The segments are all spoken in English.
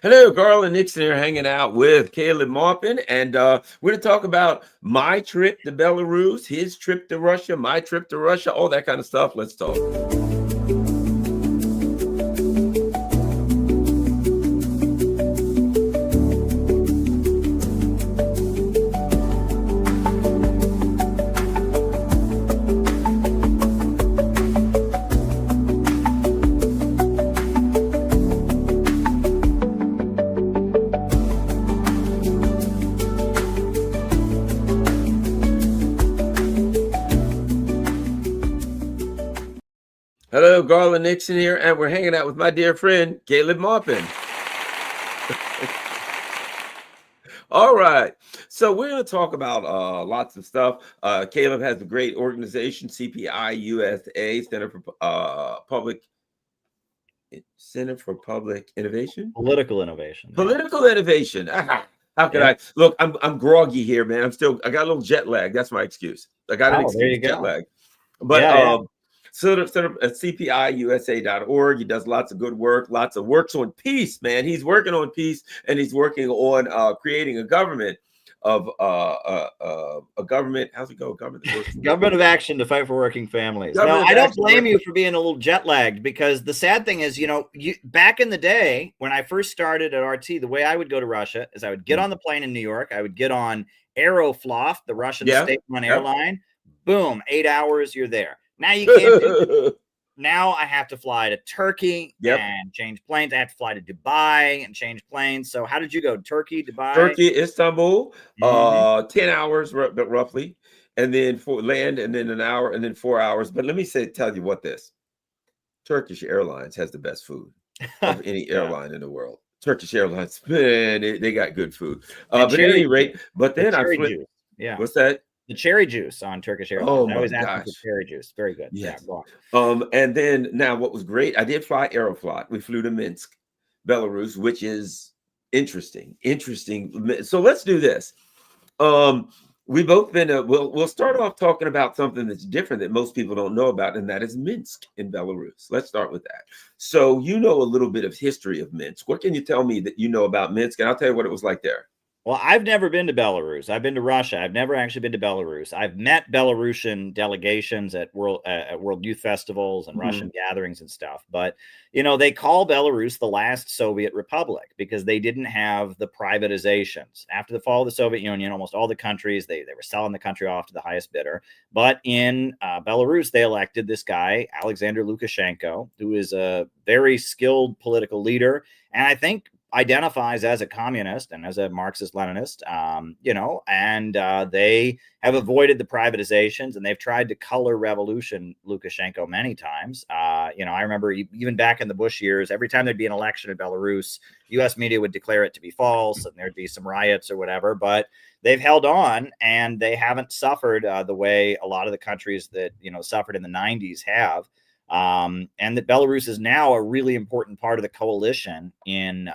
Hello, Garland, Nixon here, hanging out with Caleb Maupin, and we're going to talk about my trip to Belarus, his trip to Russia, my trip to Russia, all that kind of stuff. Let's talk. Hello, Garland Nixon here, and we're hanging out with my dear friend, Caleb Maupin. All right. So we're going to talk about lots of stuff. Caleb has a great organization, CPI USA, Center for Public Innovation? Political innovation. Political innovation. How can I look? I'm groggy here, man. I got a little jet lag. That's my excuse. I got an excuse, jet lag. But sort of at cpiusa.org. He does lots of good work, works on peace, man. He's working on peace, and he's working on creating a government of a government. How's it go? Government of action to fight for working families. No, I don't blame you for being a little jet lagged, because the sad thing is, back in the day when I first started at RT, the way I would go to Russia is I would get on the plane in New York. I would get on Aeroflot, the Russian state-run airline. Boom, 8 hours, you're there. Now you can't do it. Now I have to fly to Turkey and change planes. I have to fly to Dubai and change planes. So how did you go? Turkey, Dubai? Turkey, Istanbul, 10 hours roughly, and then for land, and then an hour, and then 4 hours. But let me tell you what this. Turkish Airlines has the best food of any airline in the world. Turkish Airlines, man, they got good food. But at any rate, but then I flipped. Yeah. What's that? The cherry juice on Turkish Airlines. Oh, I always ask for cherry juice. Very good. Yes. Yeah, go on. And then now what was great, I did fly Aeroflot. We flew to Minsk, Belarus, which is interesting. So let's do this. We've both been, we'll start off talking about something that's different that most people don't know about, and that is Minsk in Belarus. Let's start with that. So you know a little bit of history of Minsk. What can you tell me that you know about Minsk? And I'll tell you what it was like there. Well, I've never been to Belarus. I've been to Russia. I've never actually been to Belarus. I've met Belarusian delegations at World Youth Festivals and Russian gatherings and stuff. But, they call Belarus the last Soviet republic because they didn't have the privatizations. After the fall of the Soviet Union, almost all the countries, they were selling the country off to the highest bidder. But in Belarus, they elected this guy, Alexander Lukashenko, who is a very skilled political leader. And I think identifies as a communist and as a Marxist-Leninist, and they have avoided the privatizations, and they've tried to color revolution Lukashenko many times. I remember even back in the Bush years, every time there'd be an election in Belarus, U.S. media would declare it to be false, and there'd be some riots or whatever, but they've held on, and they haven't suffered the way a lot of the countries that, suffered in the 90s have. And that Belarus is now a really important part of the coalition in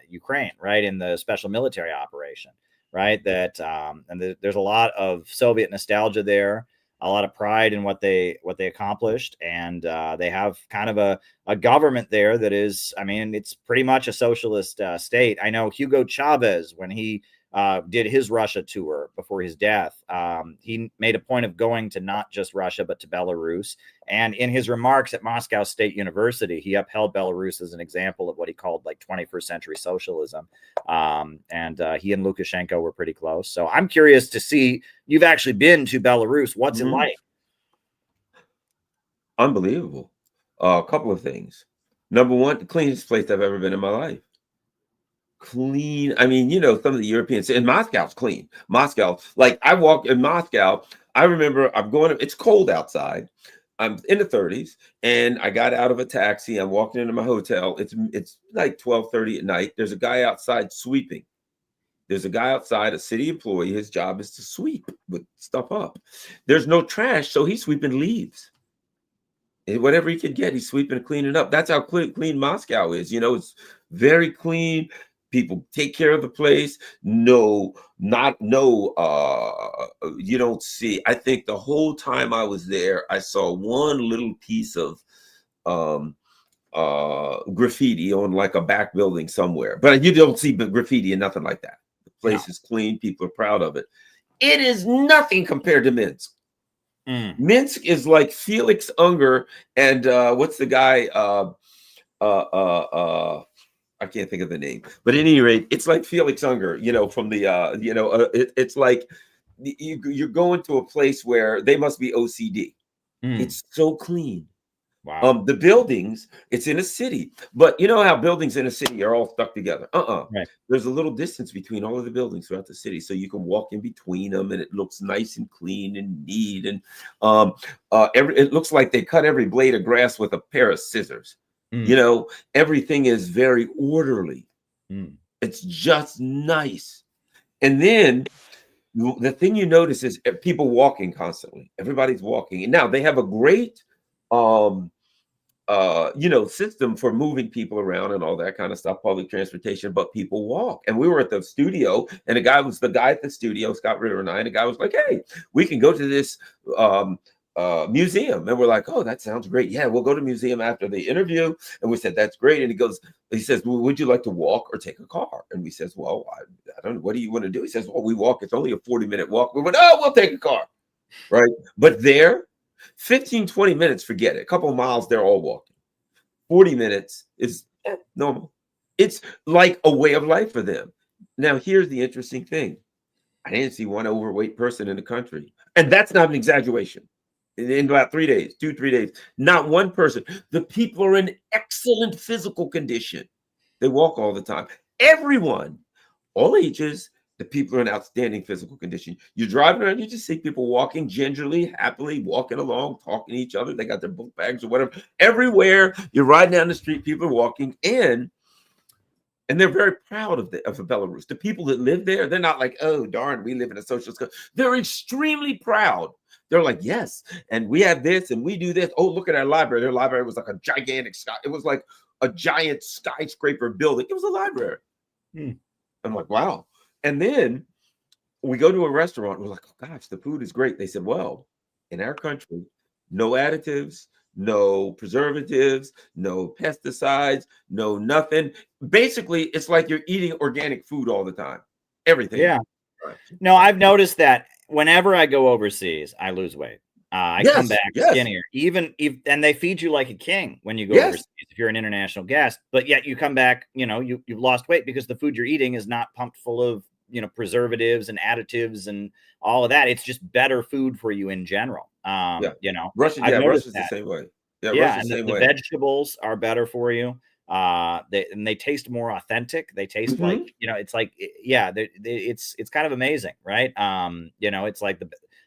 Ukraine, right? In the special military operation, right? That there's a lot of Soviet nostalgia there, a lot of pride in what they accomplished, and they have kind of a government there that is, it's pretty much a socialist state. I know Hugo Chavez, when he did his Russia tour before his death, he made a point of going to not just Russia, but to Belarus. And in his remarks at Moscow State University, he upheld Belarus as an example of what he called like 21st century socialism. And he and Lukashenko were pretty close. So I'm curious to see, you've actually been to Belarus. What's it like? Unbelievable. A couple of things. Number one, the cleanest place I've ever been in my life. Clean. Some of the Europeans, and Moscow's clean. Moscow, like I walk in Moscow, I remember it's cold outside. I'm in the 30s, and I got out of a taxi. I'm walking into my hotel. It's like 12:30 at night. There's a guy outside sweeping. There's a guy outside, a city employee. His job is to sweep, put stuff up. There's no trash, so he's sweeping leaves. And whatever he could get, he's sweeping and cleaning up. That's how clean Moscow is. It's very clean. People take care of the place. You don't see. I think the whole time I was there, I saw one little piece of graffiti on like a back building somewhere, but you don't see graffiti and nothing like that. The place is clean. People are proud of it. It is nothing compared to Minsk. Minsk is like Felix Unger and what's the guy? I can't think of the name, but at any rate, it's like Felix Unger, from the, it's like you're going to a place where they must be OCD. It's so clean. Wow. The buildings, it's in a city, but you know how buildings in a city are all stuck together. Right. There's a little distance between all of the buildings throughout the city, so you can walk in between them, and it looks nice and clean and neat. And it looks like they cut every blade of grass with a pair of scissors. Everything is very orderly. It's just nice. And then the thing you notice is people walking constantly. Everybody's walking, and now they have a great system for moving people around and all that kind of stuff, public transportation, but people walk. And we were at the studio, and the guy at the studio, Scott Ritter and I, and the guy was like, hey, we can go to this museum. And we're like, oh, that sounds great. Yeah, we'll go to the museum after the interview. And we said, that's great. And he says, well, would you like to walk or take a car? And we says, well, I don't know. What do you want to do? He says, well, we walk. It's only a 40-minute walk. We went, oh, we'll take a car. Right. But there, 15, 20 minutes, forget it. A couple of miles, they're all walking. 40 minutes is normal. It's like a way of life for them. Now, here's the interesting thing. I didn't see one overweight person in the country. And that's not an exaggeration. In about 3 days, 2-3 days, not one person. The people are in excellent physical condition. They walk all the time. Everyone, all ages, the people are in outstanding physical condition. You're driving around, you just see people walking gingerly, happily, walking along, talking to each other. They got their book bags or whatever. Everywhere you're riding down the street, people are walking in, and they're very proud of Belarus. The people that live there, they're not like, oh, darn, we live in a socialist country. They're extremely proud. They're like, yes, and we have this, and we do this. Oh, look at our library. Their library was like a gigantic it was like a giant skyscraper building. It was a library. I'm like, wow. And then we go to a restaurant. We're like, oh, gosh, the food is great. They said, well, in our country, no additives, no preservatives, no pesticides, no nothing. Basically, it's like you're eating organic food all the time. Everything. Yeah. No, I've noticed that whenever I go overseas, I lose weight. I come back skinnier, and they feed you like a king when you go overseas if you're an international guest, but yet you come back, you've lost weight because the food you're eating is not pumped full of, preservatives and additives and all of that. It's just better food for you in general. Russia's the same way. And the vegetables are better for you. They taste more authentic. They taste like, it's like, it's kind of amazing, right? It's like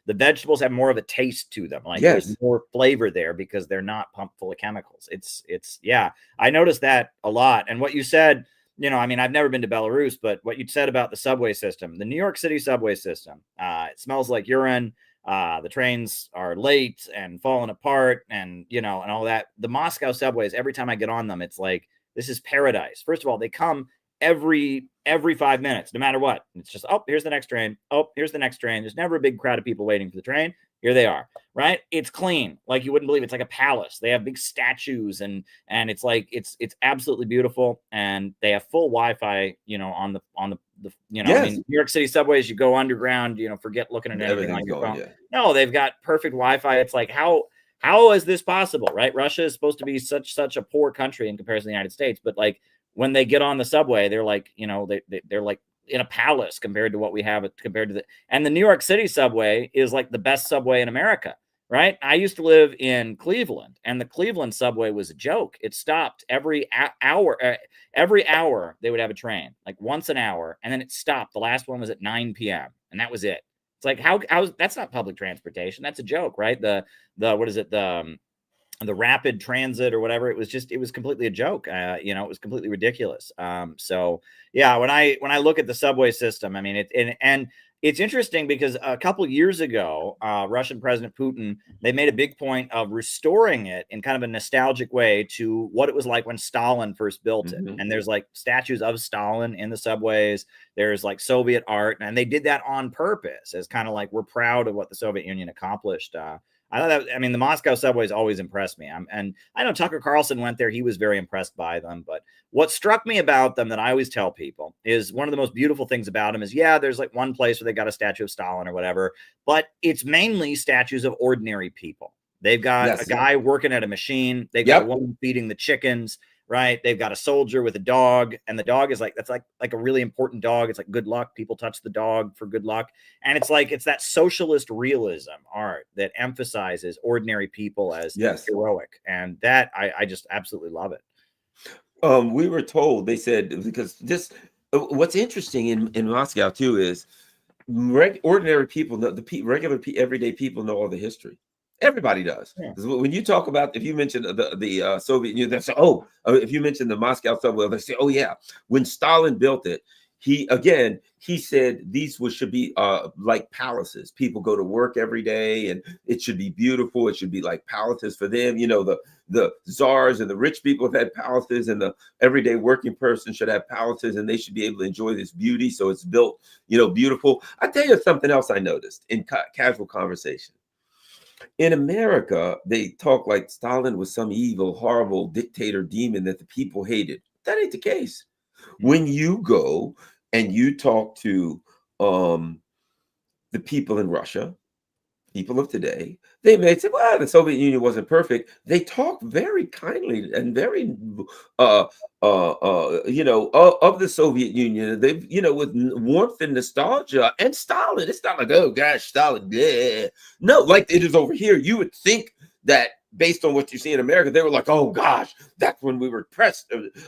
the vegetables have more of a taste to them. Like there's more flavor there because they're not pumped full of chemicals. I noticed that a lot. And what you said, I've never been to Belarus, but what you said about the subway system, the New York City subway system, it smells like urine. The trains are late and falling apart and, and all that. The Moscow subways, every time I get on them, it's like, this is paradise. First of all, they come every 5 minutes, no matter what. It's just, oh, here's the next train. Oh, here's the next train. There's never a big crowd of people waiting for the train. Here they are, right? It's clean. Like you wouldn't believe. It's like a palace. They have big statues and it's like, it's absolutely beautiful. And they have full Wi-Fi, on the New York City subways, you go underground, forget looking at anything on your phone. Yeah. No, they've got perfect Wi-Fi. It's like, how is this possible, right? Russia is supposed to be such a poor country in comparison to the United States, but like when they get on the subway, they're like, they're like in a palace compared to what we have and the New York City subway is like the best subway in America, right? I used to live in Cleveland, and the Cleveland subway was a joke. It stopped every hour. Every hour they would have a train, like once an hour, and then it stopped. The last one was at 9 p.m. and that was it. It's like, how that's not public transportation. That's a joke, right? What is it? The rapid transit or whatever. It was completely a joke. It was completely ridiculous. So yeah, when I look at the subway system, I mean, it's interesting because a couple of years ago, Russian President Putin, they made a big point of restoring it in kind of a nostalgic way to what it was like when Stalin first built it. And there's like statues of Stalin in the subways. There's like Soviet art, and they did that on purpose as kind of like, we're proud of what the Soviet Union accomplished. I thought that, I mean, the Moscow subways always impressed me. And I know Tucker Carlson went there. He was very impressed by them. But what struck me about them that I always tell people is one of the most beautiful things about them is, yeah, there's like one place where they got a statue of Stalin or whatever, but it's mainly statues of ordinary people. They've got a guy working at a machine. They've got a woman feeding the chickens, right? They've got a soldier with a dog, and the dog is like, that's like a really important dog. It's like good luck. People touch the dog for good luck. And it's like, it's that socialist realism art that emphasizes ordinary people as heroic. And that I just absolutely love it. We were told, they said, because this, what's interesting in Moscow too is ordinary people, regular everyday people know all the history. Everybody does. When you talk about, if you mention the Soviet Union, they say, oh, if you mention the Moscow subway, they say, oh yeah, when Stalin built it, he said these should be like palaces. People go to work every day, and it should be beautiful. It should be like palaces for them. You know, the czars and the rich people have had palaces, and the everyday working person should have palaces, and they should be able to enjoy this beauty. So it's built, you know, beautiful. I tell you something else I noticed in casual conversation. In America, they talk like Stalin was some evil, horrible dictator demon that the people hated. That ain't the case. When you go and you talk to the people in Russia, people of today, they may say, well, the Soviet Union wasn't perfect. They talk very kindly and very, you know, of the Soviet Union. They, you know, with warmth and nostalgia. And Stalin, it's not like, oh gosh, Stalin, yeah. No, like it is over here. You would think that based on what you see in America, they were like, oh gosh, that's when we were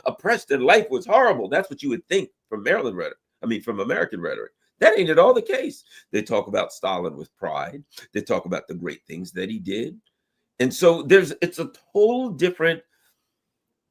oppressed and life was horrible. That's what you would think from Maryland rhetoric. I mean, from American rhetoric. That ain't at all the case. They talk about Stalin with pride. They talk about the great things that he did. And so it's a total different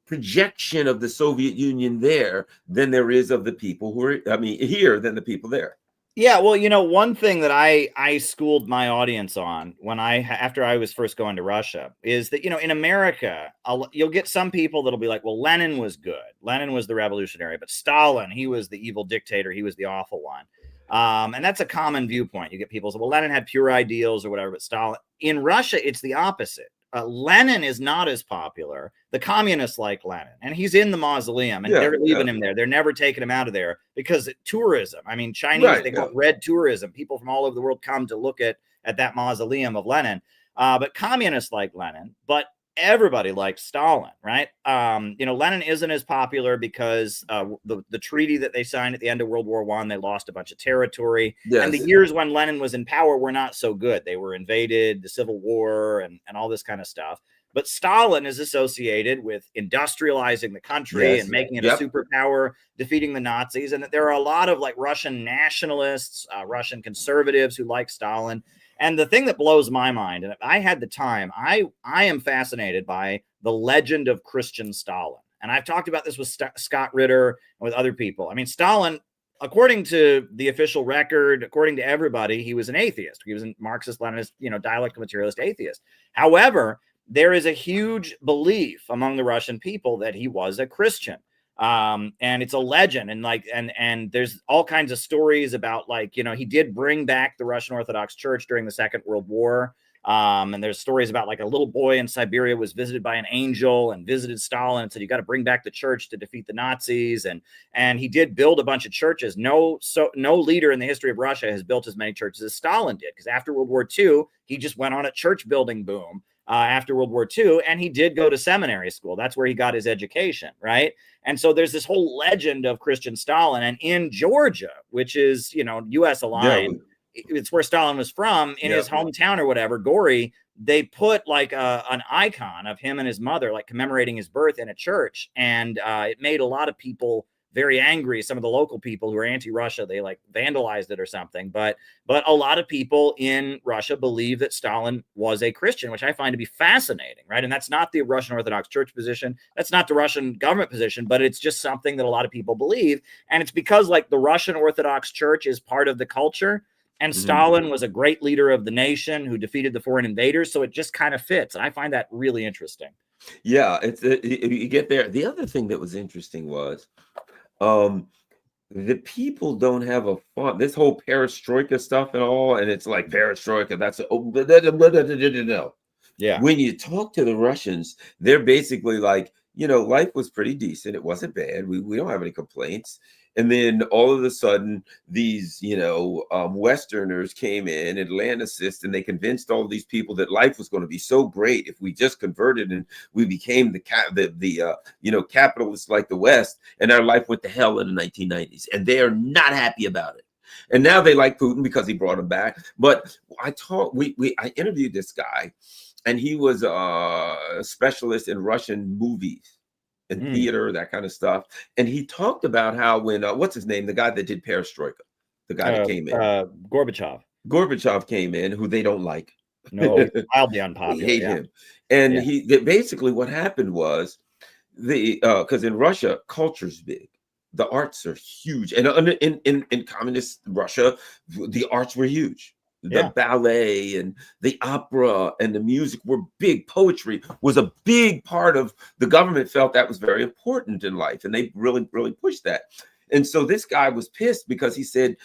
projection of the Soviet Union there than there is of the people who are, I mean, here than the people there. Yeah, well, you know, one thing that I schooled my audience on when after I was first going to Russia is that, you know, in America, you'll get some people that'll be like, well, Lenin was good. Lenin was the revolutionary, but Stalin, he was the evil dictator. He was the awful one. And that's a common viewpoint. You get people say, well, Lenin had pure ideals or whatever, but Stalin. In Russia, it's the opposite. Lenin is not as popular. The communists like Lenin, and he's in the mausoleum, and they're leaving him there. They're never taking him out of there because tourism. I mean, Chinese, they call it red tourism. People from all over the world come to look at that mausoleum of Lenin. But communists like Lenin, but everybody likes Stalin, right? You know, Lenin isn't as popular because the treaty that they signed at the end of World War I, they lost a bunch of territory. And the years when Lenin was in power were not so good. They were invaded, the Civil War, and all this kind of stuff. But Stalin is associated with industrializing the country and making it a superpower, defeating the Nazis. And there are a lot of like Russian nationalists, Russian conservatives who like Stalin. And the thing that blows my mind, and if I had the time, I am fascinated by the legend of Christian Stalin. And I've talked about this with Scott Ritter and with other people. I mean, Stalin, according to the official record, according to everybody, he was an atheist. He was a Marxist-Leninist, you know, dialectical materialist atheist. However, there is a huge belief among the Russian people that he was a Christian. And it's a legend, and there's all kinds of stories about, like, you know, he did bring back the Russian Orthodox Church during the Second World War. And there's stories about like a little boy in Siberia was visited by an angel and visited Stalin and said, you got to bring back the church to defeat the Nazis. And he did build a bunch of churches. No leader in the history of Russia has built as many churches as Stalin did, because after World War II, he just went on a church building boom. After World War II, and he did go to seminary school. That's where he got his education, right? And so there's this whole legend of Christian Stalin. And in Georgia, which is, you know, U.S. aligned, it's where Stalin was from, in his hometown or whatever, Gori, they put like an icon of him and his mother, like commemorating his birth, in a church. And it made a lot of people very angry. Some of the local people who are anti-Russia, they like vandalized it or something. But a lot of people in Russia believe that Stalin was a Christian, which I find to be fascinating, right? And that's not the Russian Orthodox Church position. That's not the Russian government position, but it's just something that a lot of people believe. And it's because like the Russian Orthodox Church is part of the culture. And Stalin was a great leader of the nation who defeated the foreign invaders. So it just kind of fits. And I find that really interesting. Yeah, you get there. The other thing that was interesting was, the people don't have a fun. This whole perestroika stuff and all, and it's like perestroika. That's no. Yeah. When you talk to the Russians, they're basically like, life was pretty decent. It wasn't bad. We don't have any complaints. And then all of a sudden, these, Westerners came in, Atlanticists, and they convinced all of these people that life was going to be so great if we just converted and we became the capitalists like the West, and our life went to hell in the 1990s. And they are not happy about it. And now they like Putin because he brought him back. But I interviewed this guy, and he was a specialist in Russian movies and theater, that kind of stuff. And he talked about how when what's his name, the guy that did Perestroika, the guy that came in, Gorbachev came in, who they don't like. No, wildly unpopular. They hate him. And basically what happened was because in Russia, culture's big. The arts are huge, and in communist Russia, the arts were huge. The ballet and the opera and the music were big. Poetry was a big part of the government felt that was very important in life. And they really, really pushed that. And so this guy was pissed because he said,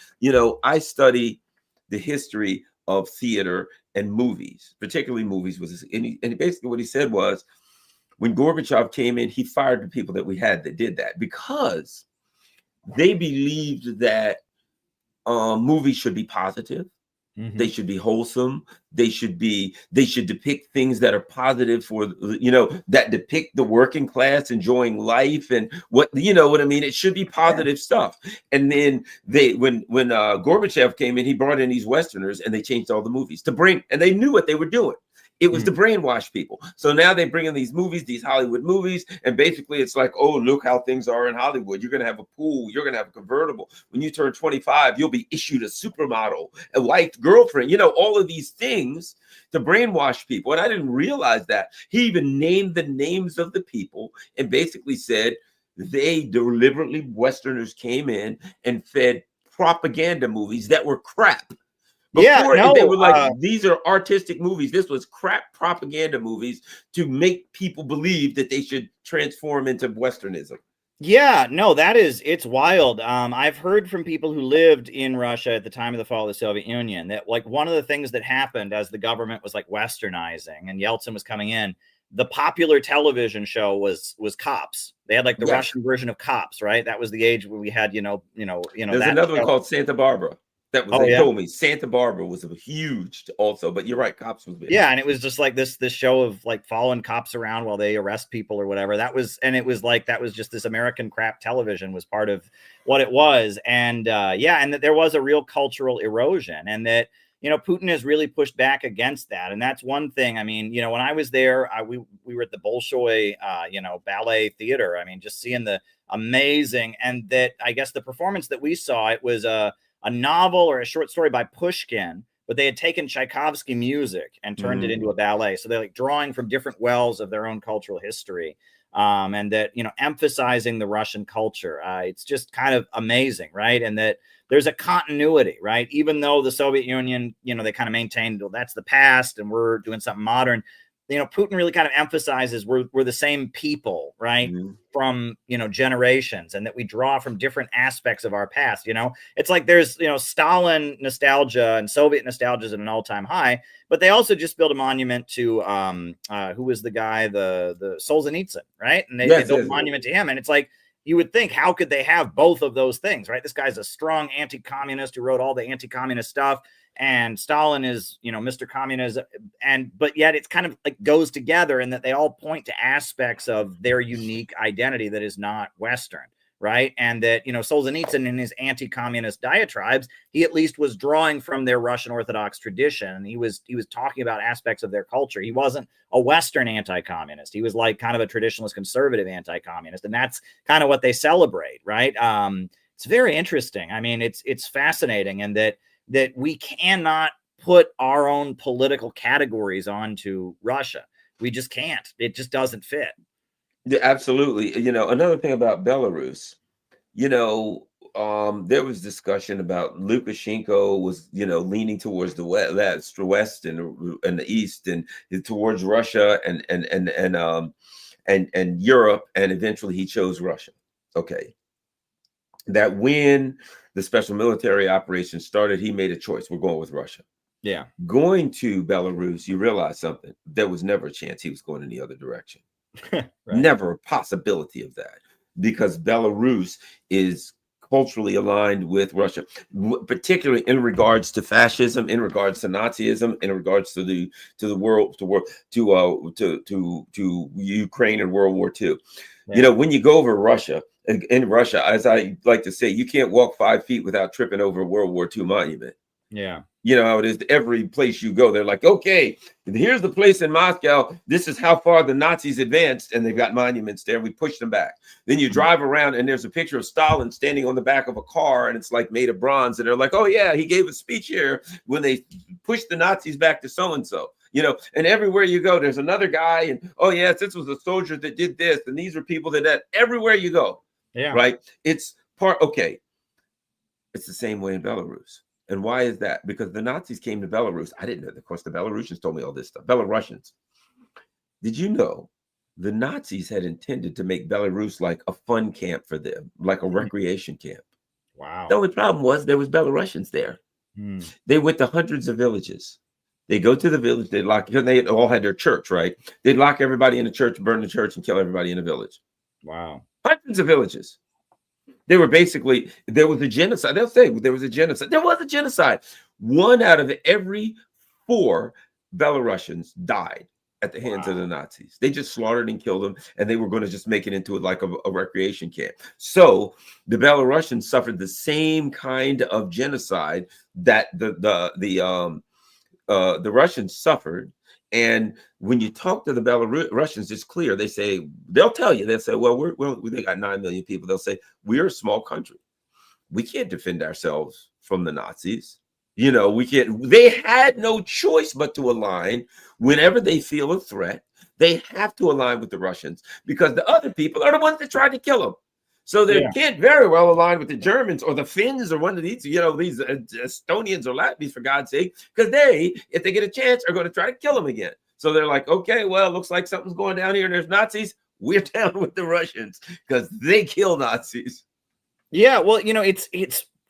I study the history of theater and movies, particularly movies. And basically what he said was, when Gorbachev came in, he fired the people that we had that did that because they believed that movies should be positive. They should be wholesome. They should depict things that are positive for, that depict the working class enjoying life and what I mean? It should be positive stuff. And then when Gorbachev came in, he brought in these Westerners and they changed all the movies and they knew what they were doing. It was to brainwash people. So now they bring in these movies, these Hollywood movies, and basically it's like, oh, look how things are in Hollywood. You're going to have a pool. You're going to have a convertible. When you turn 25, you'll be issued a supermodel, a wife, girlfriend, all of these things to brainwash people. And I didn't realize that. He even named the names of the people and basically said they deliberately, Westerners came in and fed propaganda movies that were crap. Before they were like, these are artistic movies. This was crap propaganda movies to make people believe that they should transform into Westernism. Yeah, no, it's wild. I've heard from people who lived in Russia at the time of the fall of the Soviet Union that like one of the things that happened as the government was like westernizing and Yeltsin was coming in, the popular television show was Cops. They had like the Russian version of Cops, right? That was the age where we had, there's another one called Santa Barbara. That was they told me Santa Barbara was a huge also, but you're right, Cops was big. Yeah, and it was just like this show of like following cops around while they arrest people or whatever. That was just this American crap television was part of what it was. And and that there was a real cultural erosion, and that Putin has really pushed back against that. And that's one thing. I mean, when I was there, we were at the Bolshoi ballet theater. I mean, just seeing the amazing, and that I guess the performance that we saw, it was a novel or a short story by Pushkin, but they had taken Tchaikovsky music and turned it into a ballet. So they're like drawing from different wells of their own cultural history. And that, emphasizing the Russian culture. It's just kind of amazing, right? And that there's a continuity, right? Even though the Soviet Union, they kind of maintained, well, that's the past and we're doing something modern. Putin really kind of emphasizes we're the same people, right? From, generations, and that we draw from different aspects of our past. It's like there's, Stalin nostalgia and Soviet nostalgia is at an all-time high, but they also just built a monument to, who was the guy, the Solzhenitsyn, right? And they built a monument to him. And it's like, you would think, how could they have both of those things, right? This guy's a strong anti-communist who wrote all the anti-communist stuff, and Stalin is, Mr. Communism, but yet it's kind of like goes together in that they all point to aspects of their unique identity that is not Western, right? And that, Solzhenitsyn in his anti-communist diatribes, he at least was drawing from their Russian Orthodox tradition. And he was talking about aspects of their culture. He wasn't a Western anti-communist. He was like kind of a traditionalist conservative anti-communist. And that's kind of what they celebrate, right? It's very interesting. I mean, it's fascinating, and that we cannot put our own political categories onto Russia. We just can't. It just doesn't fit. Yeah, absolutely. Another thing about Belarus, there was discussion about Lukashenko was, leaning towards the west and the east and towards Russia and Europe, and eventually he chose Russia. Okay. that when the special military operation started, he made a choice. We're going with Russia. Yeah. Going to Belarus, you realize something. There was never a chance he was going in the other direction. Right. Never a possibility of that, because Belarus is culturally aligned with Russia, particularly in regards to fascism, in regards to Nazism, in regards to the Ukraine and World War II. Yeah. You know, when you go over Russia, in Russia, as I like to say, you can't walk 5 feet without tripping over a World War II monument. Yeah. You know how it is. Every place you go, they're like, okay, here's the place in Moscow. This is how far the Nazis advanced, and they've got monuments there. We pushed them back. Then you drive around, and there's a picture of Stalin standing on the back of a car, and it's like made of bronze. And they're like, oh yeah, he gave a speech here when they pushed the Nazis back to so and so. You know, and everywhere you go, there's another guy, and oh yes, this was a soldier that did this, and these are people that everywhere you go. Yeah. Right. It's part. Okay. It's the same way in Belarus. And why is that? Because the Nazis came to Belarus. I didn't know. Of course, the Belarusians told me all this stuff. Belarusians. Did you know the Nazis had intended to make Belarus like a fun camp for them, like a recreation camp? Wow. The only problem was there was Belarusians there. They went to hundreds of villages. They go to the village. They lock, because they all had their church, right? They'd lock everybody in the church, burn the church, and kill everybody in the village. Wow. Hundreds of villages. They were basically, there was a genocide. They'll say there was a genocide. There was a genocide. 1 out of every 4 Belarusians died at the hands of the Nazis. They just slaughtered and killed them, and they were going to just make it into like a recreation camp. So the Belarusians suffered the same kind of genocide that the Russians suffered. And when you talk to the Belarusians, it's clear. They say, they'll tell you, they'll say, well, they got 9 million people. They'll say, we're a small country. We can't defend ourselves from the Nazis. You know, we can't. They had no choice but to align whenever they feel a threat. They have to align with the Russians, because the other people are the ones that tried to kill them. So they can't very well align with the Germans or the Finns or one of these, you know, these Estonians or Latvians, for God's sake, because they, if they get a chance, are going to try to kill them again. So they're like, okay, well, it looks like something's going down here and there's Nazis. We're down with the Russians because they kill Nazis. Yeah, well, you know, it's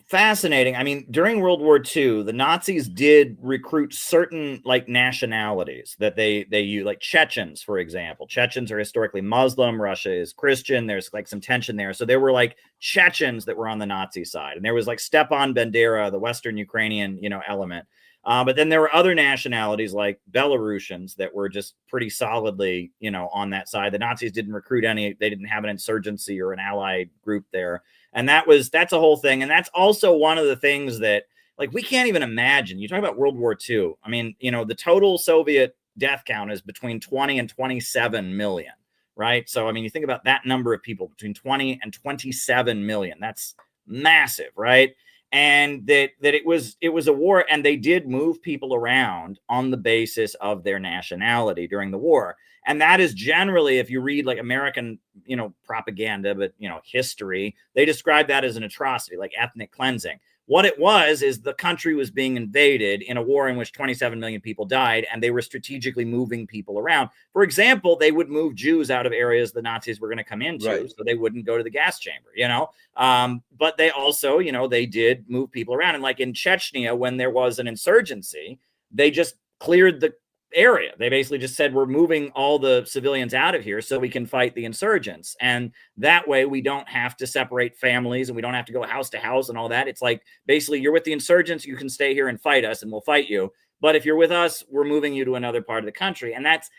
fascinating. I mean, during World War II, the Nazis did recruit certain like nationalities that they use, like Chechens, for example. Chechens are historically Muslim. Russia is Christian. There's like some tension there. So there were like Chechens that were on the Nazi side, and there was like Stepan Bandera, the Western Ukrainian, you know, element. But then there were other nationalities like Belarusians that were just pretty solidly, you know, on that side. The Nazis didn't recruit any. They didn't have an insurgency or an allied group there. And that's a whole thing. And that's also one of the things that, like, we can't even imagine. You talk about World War II. I mean, you know, the total Soviet death count is between 20 and 27 million, right? So, I mean, you think about that number of people, between 20 and 27 million. That's massive, right? And that it was a war, and they did move people around on the basis of their nationality during the war. And that is generally, if you read like American, you know, propaganda, but, you know, history, they describe that as an atrocity, like ethnic cleansing. What it was is the country was being invaded in a war in which 27 million people died, and they were strategically moving people around. For example, they would move Jews out of areas the Nazis were going to come into, so they wouldn't go to the gas chamber, you know. But they also, you know, they did move people around. And like in Chechnya, when there was an insurgency, they just cleared the area. They basically just said, we're moving all the civilians out of here so we can fight the insurgents. And that way we don't have to separate families, and we don't have to go house to house and all that. It's like, basically, you're with the insurgents, you can stay here and fight us and we'll fight you. But if you're with us, we're moving you to another part of the country. And that's,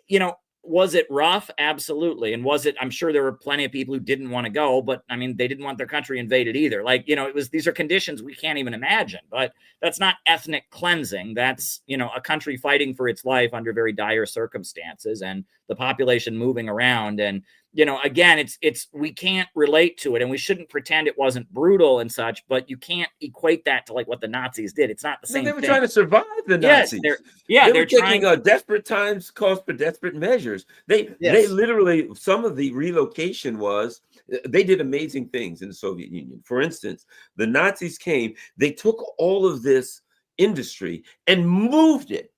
you know, was it rough? Absolutely. And was it, I'm sure there were plenty of people who didn't want to go, but I mean, they didn't want their country invaded either. Like, you know, it was, these are conditions we can't even imagine, but that's not ethnic cleansing. That's, you know, a country fighting for its life under very dire circumstances, and the population moving around. And, you know, again, it's, we can't relate to it, and we shouldn't pretend it wasn't brutal and such, but you can't equate that to like what the Nazis did. It's not the same thing. They were trying to survive the Nazis. They were taking desperate times calls for desperate measures. They literally, some of the relocation was, they did amazing things in the Soviet Union. For instance, the Nazis came, they took all of this industry and moved it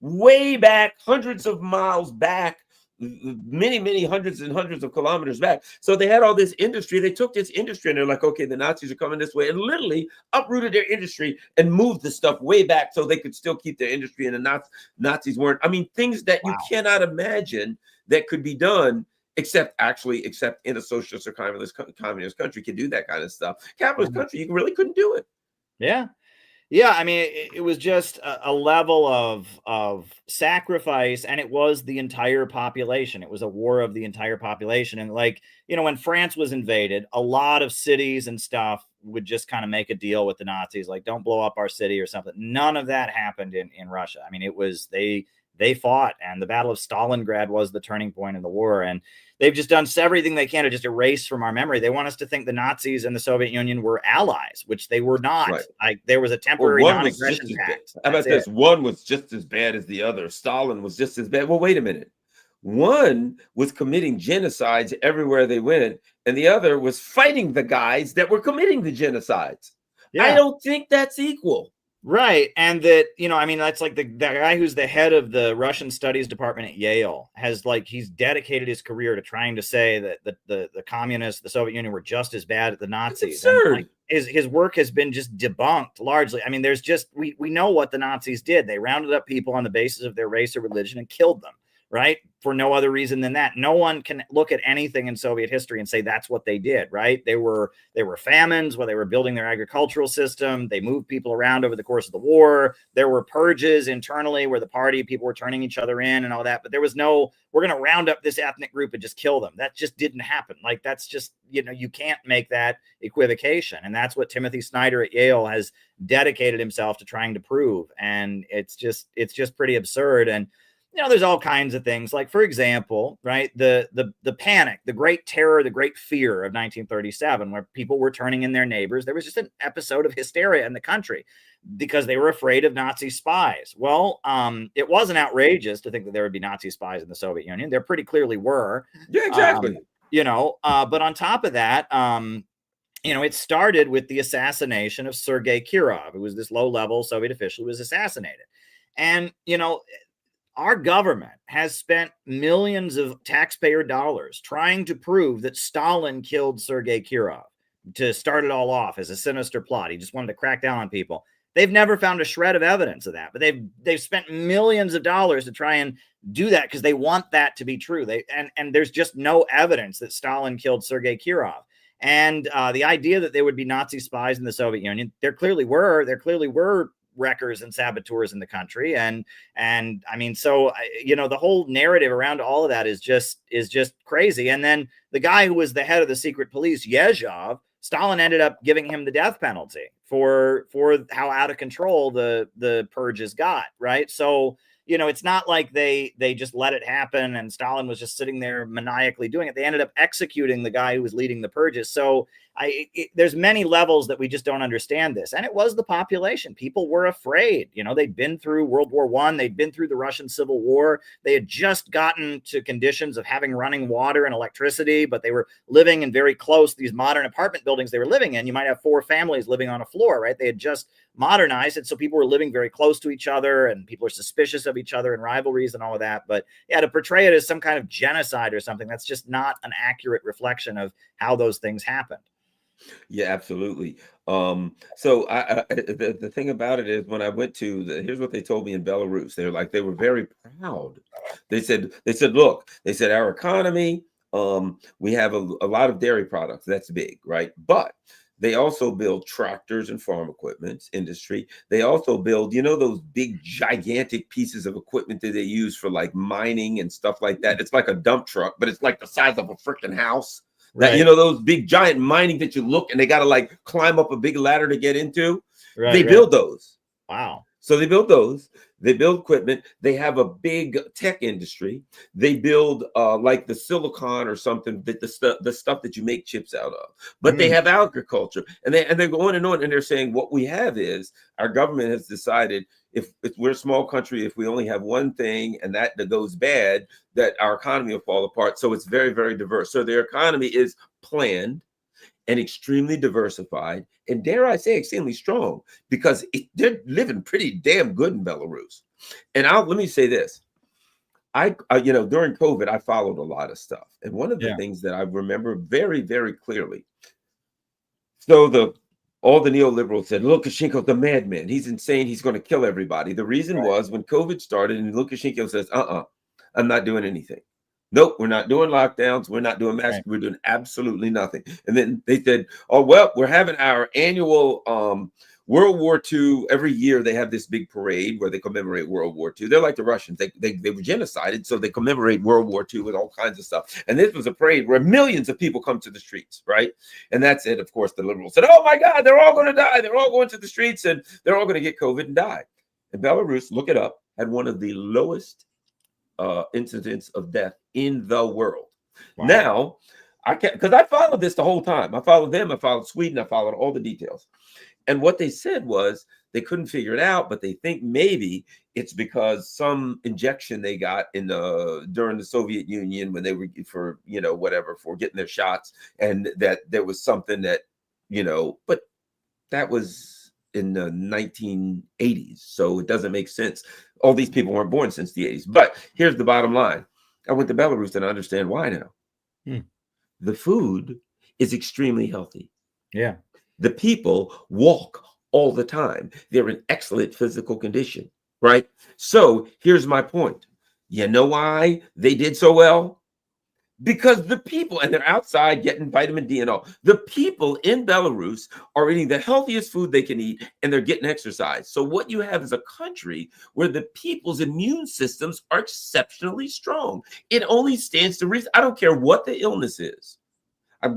way back, hundreds of miles back, many, many hundreds and hundreds of kilometers back. So they had all this industry. They took this industry and they're like, okay, the Nazis are coming this way, and literally uprooted their industry and moved the stuff way back so they could still keep their industry. And the Nazis weren't. I mean, things that you cannot imagine that could be done, except in a socialist or communist country can do that kind of stuff. Capitalist country, you really couldn't do it. Yeah. Yeah, I mean, it was just a level of sacrifice, and it was the entire population. It was a war of the entire population. And like, you know, when France was invaded, a lot of cities and stuff would just kind of make a deal with the Nazis, like, don't blow up our city or something. None of that happened in Russia. I mean, it was they fought, and the Battle of Stalingrad was the turning point in the war. And they've just done everything they can to just erase from our memory. They want us to think the Nazis and the Soviet Union were allies, which they were not. Right. Like, there was a temporary non-aggression pact. How about this? One was just as bad as the other. Stalin was just as bad. Well, wait a minute. One was committing genocides everywhere they went, and the other was fighting the guys that were committing the genocides. Yeah. I don't think that's equal. Right. And that, you know, I mean, that's like the guy who's the head of the Russian studies department at Yale has, like, he's dedicated his career to trying to say that the communists, the Soviet Union, were just as bad as the Nazis. And, like, his work has been just debunked largely. I mean, there's just, we know what the Nazis did. They rounded up people on the basis of their race or religion and killed them. Right. For no other reason than that. No one can look at anything in Soviet history and say that's what they did. Right. They were famines where they were building their agricultural system. They moved people around over the course of the war. There were purges internally where the party people were turning each other in and all that. But there was no, we're going to round up this ethnic group and just kill them. That just didn't happen. Like, that's just, you know, you can't make that equivocation. And that's what Timothy Snyder at Yale has dedicated himself to trying to prove. And it's just pretty absurd. And, you know, there's all kinds of things, like, for example, right, the panic, the great terror, the great fear of 1937, where people were turning in their neighbors. There was just an episode of hysteria in the country because they were afraid of Nazi spies. Well, it wasn't outrageous to think that there would be Nazi spies in the Soviet Union. There pretty clearly were. Yeah, exactly. You know, but on top of that, you know, it started with the assassination of Sergei Kirov, who was this low-level Soviet official who was assassinated. And, you know, our government has spent millions of taxpayer dollars trying to prove that Stalin killed Sergei Kirov, to start it all off as a sinister plot. He just wanted to crack down on people. They've never found a shred of evidence of that, but they've spent millions of dollars to try and do that because they want that to be true. And there's just no evidence that Stalin killed Sergei Kirov. And the idea that there would be Nazi spies in the Soviet Union, there clearly were wreckers and saboteurs in the country. And I mean, so, you know, the whole narrative around all of that is just crazy. And then the guy who was the head of the secret police, Yezhov, Stalin ended up giving him the death penalty for how out of control the purges got. Right. So, you know, it's not like they just let it happen and Stalin was just sitting there maniacally doing it. They ended up executing the guy who was leading the purges. So there's many levels that we just don't understand this. And it was the population. People were afraid. You know, they'd been through World War I. They'd been through the Russian Civil War. They had just gotten to conditions of having running water and electricity, but they were living in very close, these modern apartment buildings they were living in. You might have 4 families living on a floor, right? They had just modernized it. So people were living very close to each other and people are suspicious of each other and rivalries and all of that. But yeah, to portray it as some kind of genocide or something, that's just not an accurate reflection of how those things happened. Yeah, absolutely. So the thing about it is, when I went to here's what they told me in Belarus. They were very proud. They said, look, our economy, we have a lot of dairy products. That's big, right? But they also build tractors and farm equipment industry. They also build, you know, those big, gigantic pieces of equipment that they use for like mining and stuff like that. It's like a dump truck, but it's like the size of a freaking house. That, right. You know, those big giant mining that you look and they got to like climb up a big ladder to get into. Right, they build those. Wow. So they build those. They build equipment. They have a big tech industry. They build like the silicon or something, that the stuff that you make chips out of. But they have agriculture, and they go on, and they're saying what we have is our government has decided if we're a small country, if we only have one thing and that goes bad, that our economy will fall apart. So it's very, very diverse. So their economy is planned and extremely diversified, and dare I say, extremely strong, because they're living pretty damn good in Belarus. And let me say this: during COVID, I followed a lot of stuff. And one of the Yeah. things that I remember very, very clearly. So all the neoliberals said, Lukashenko's the madman. He's insane. He's going to kill everybody. The reason was when COVID started and Lukashenko says, I'm not doing anything. Nope, we're not doing lockdowns. We're not doing masks. Right. We're doing absolutely nothing. And then they said, oh, well, we're having our annual World War II. Every year they have this big parade where they commemorate World War II. They're like the Russians. They were genocided, so they commemorate World War II with all kinds of stuff. And this was a parade where millions of people come to the streets, right? And that's it. Of course, the liberals said, oh my God, they're all going to die. They're all going to the streets and they're all going to get COVID and die. And Belarus, look it up, had one of the lowest incidents of death in the world. Wow. Now, I can't, because I followed this the whole time. I followed them. I followed Sweden. I followed all the details. And what they said was they couldn't figure it out, but they think maybe it's because some injection they got during the Soviet Union when they were for getting their shots, and that there was something that but that was in the 1980s, so it doesn't make sense. All these people weren't born since the 80s. But here's the bottom line: I went to Belarus and I understand why now. The food is extremely healthy. Yeah. The people walk all the time. They're in excellent physical condition, right? So here's my point. You know why they did so well? Because the people, and they're outside getting vitamin D and all. The people in Belarus are eating the healthiest food they can eat, and they're getting exercise. So what you have is a country where the people's immune systems are exceptionally strong. It only stands to reason. I don't care what the illness is.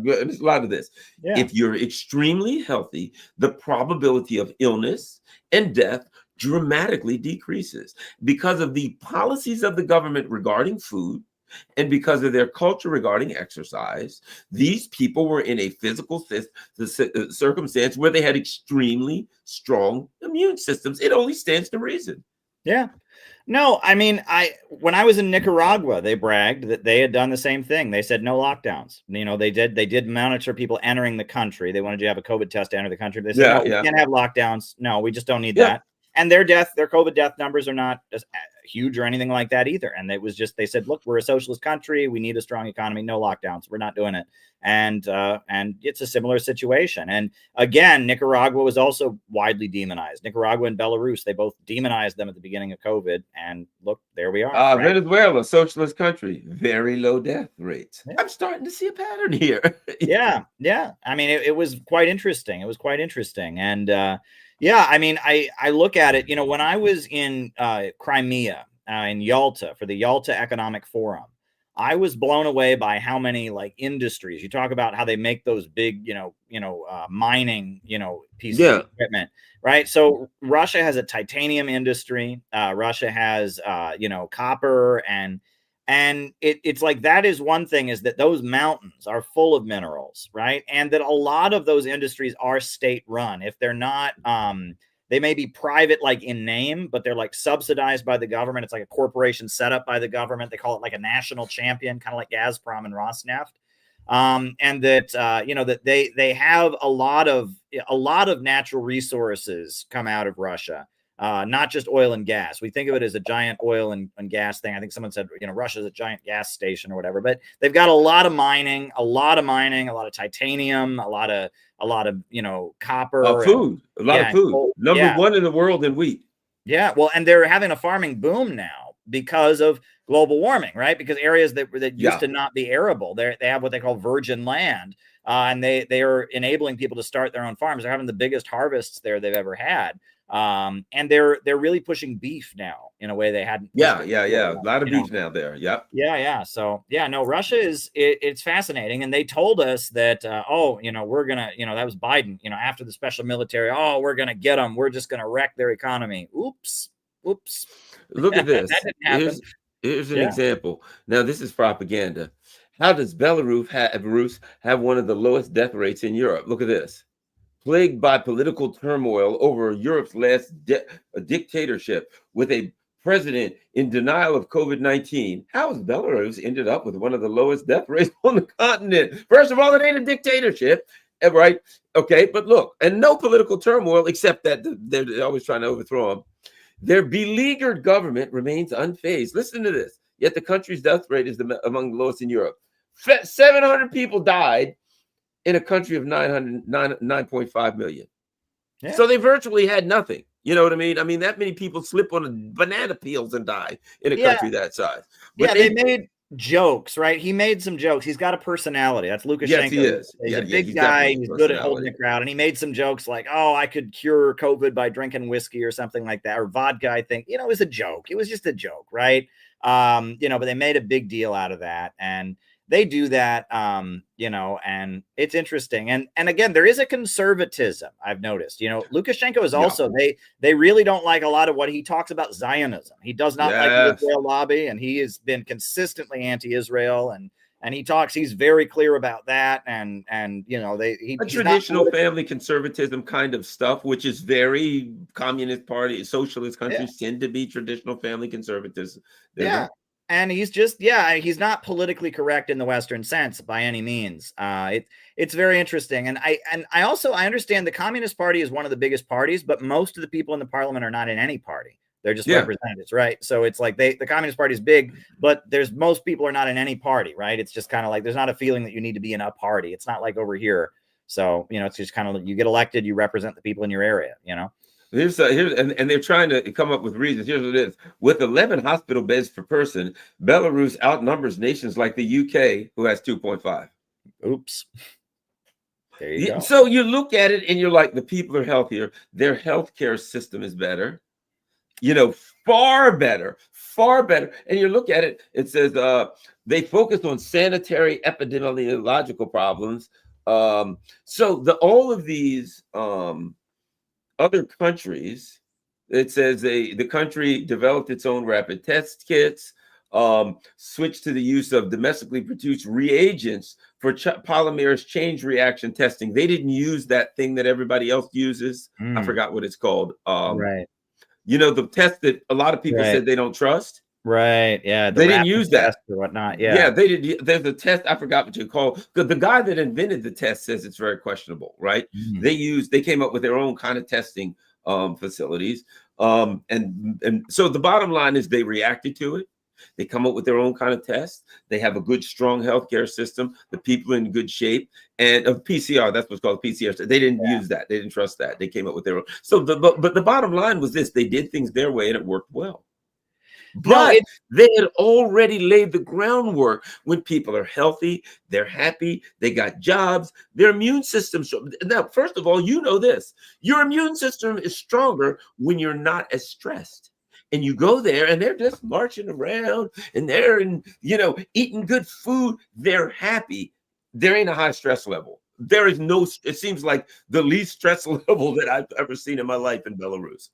There's a lot of this. Yeah. If you're extremely healthy, the probability of illness and death dramatically decreases because of the policies of the government regarding food and because of their culture regarding exercise. These people were in a physical circumstance where they had extremely strong immune systems. It only stands to reason. Yeah. No, I mean, when I was in Nicaragua, they bragged that they had done the same thing. They said no lockdowns. They did monitor people entering the country. They wanted you to have a COVID test to enter the country. They said, we can't have lockdowns. No, we just don't need that. And their COVID death numbers are not as huge or anything like that either. And it was just, they said, look, we're a socialist country. We need a strong economy. No lockdowns. We're not doing it. And it's a similar situation. And again, Nicaragua was also widely demonized. Nicaragua and Belarus, they both demonized them at the beginning of COVID. And look, there we are. Right? Venezuela, socialist country, very low death rates. Yeah. I'm starting to see a pattern here. Yeah. I mean, it was quite interesting. And I mean, I look at it, when I was in Crimea, in Yalta for the Yalta Economic Forum, I was blown away by how many industries. You talk about how they make those big, mining, pieces of equipment, right? So Russia has a titanium industry. Russia has, copper and it's like, that is one thing, is that those mountains are full of minerals, right? And that a lot of those industries are state run. If they're not, they may be private, in name, but they're subsidized by the government. It's like a corporation set up by the government. They call it a national champion, kind of like Gazprom and Rosneft. And that, that they have a lot of natural resources come out of Russia. Not just oil and gas. We think of it as a giant oil and gas thing. I think someone said, Russia's a giant gas station or whatever, but they've got a lot of mining, a lot of titanium, a lot of copper, food, a lot of food. Coal. Number one in the world in wheat. Yeah. Well, and they're having a farming boom now because of global warming, right? Because areas that used to not be arable, they have what they call virgin land. And they are enabling people to start their own farms. They're having the biggest harvests there they've ever had. And they're really pushing beef now in a way they hadn't. Yeah. A lot of beef now there. Yep. Yeah. So no, Russia it's fascinating. And they told us that, we're gonna, that was Biden, after the special military, we're gonna get them. We're just gonna wreck their economy. Oops. Look at this. That didn't happen. Here's an example. Now this is propaganda. How does Belarus have one of the lowest death rates in Europe? Look at this. Plagued by political turmoil over Europe's last dictatorship, with a president in denial of COVID-19, how has Belarus ended up with one of the lowest death rates on the continent? First of all, it ain't a dictatorship, right? Okay, but look, and no political turmoil, except that they're always trying to overthrow them. Their beleaguered government remains unfazed. Listen to this. Yet the country's death rate is among the lowest in Europe. 700 people died in a country of 9.5 million. Yeah. So they virtually had nothing. You know what I mean? I mean, that many people slip on banana peels and die in a country that size. But they made jokes, right? He made some jokes. He's got a personality. That's Lukashenko. Yes, he is. He's a big guy. He's good at holding the crowd. And he made some jokes like, oh, I could cure COVID by drinking whiskey or something like that, or vodka, I think. You know, it was a joke. It was just a joke, right? You know, but they made a big deal out of that. And they do that, you know, and it's interesting. And again, there is a conservatism I've noticed. You know, Lukashenko is also, they really don't like a lot of what he talks about Zionism. He does not like the Israel lobby, and he has been consistently anti-Israel, and he's very clear about that. And you know, traditional family conservatism kind of stuff, which is very Communist Party, socialist countries tend to be traditional family conservatism. And he's just, he's not politically correct in the Western sense by any means. It's very interesting. And I understand the Communist Party is one of the biggest parties, but most of the people in the parliament are not in any party. They're just representatives, right? So it's like the Communist Party is big, but most people are not in any party, right? It's just kind of like, there's not a feeling that you need to be in a party. It's not like over here. So, you know, it's just kind of, you get elected, you represent the people in your area, you know? Here's and they're trying to come up with reasons. Here's what it is. With 11 hospital beds per person, Belarus outnumbers nations like the UK, who has 2.5. Oops. There you go. So you look at it and you're like, the people are healthier. Their healthcare system is better. You know, far better. And you look at it, it says they focus on sanitary epidemiological problems. So all of these other countries, it says the country developed its own rapid test kits, switched to the use of domestically produced reagents for polymerase change reaction testing. They didn't use that thing that everybody else uses. I forgot what it's called. Right. You know, the test that a lot of people said they don't trust. Right. Yeah. They didn't use that or whatnot. Yeah. They did. There's a test. I forgot what you call. The guy that invented the test says it's very questionable. Right. They came up with their own kind of testing facilities. And so the bottom line is they reacted to it. They come up with their own kind of test. They have a good, strong healthcare system. The people are in good shape. And of PCR, that's what's called PCR. They didn't use that. They didn't trust that. They came up with their own. So but the bottom line was this: they did things their way, and it worked well. But they had already laid the groundwork. When people are healthy, they're happy, they got jobs, their immune system. Now, first of all, you know this: your immune system is stronger when you're not as stressed. And you go there and they're just marching around and they're eating good food. They're happy. There ain't a high stress level. There is no, it seems like the least stress level that I've ever seen in my life in Belarus.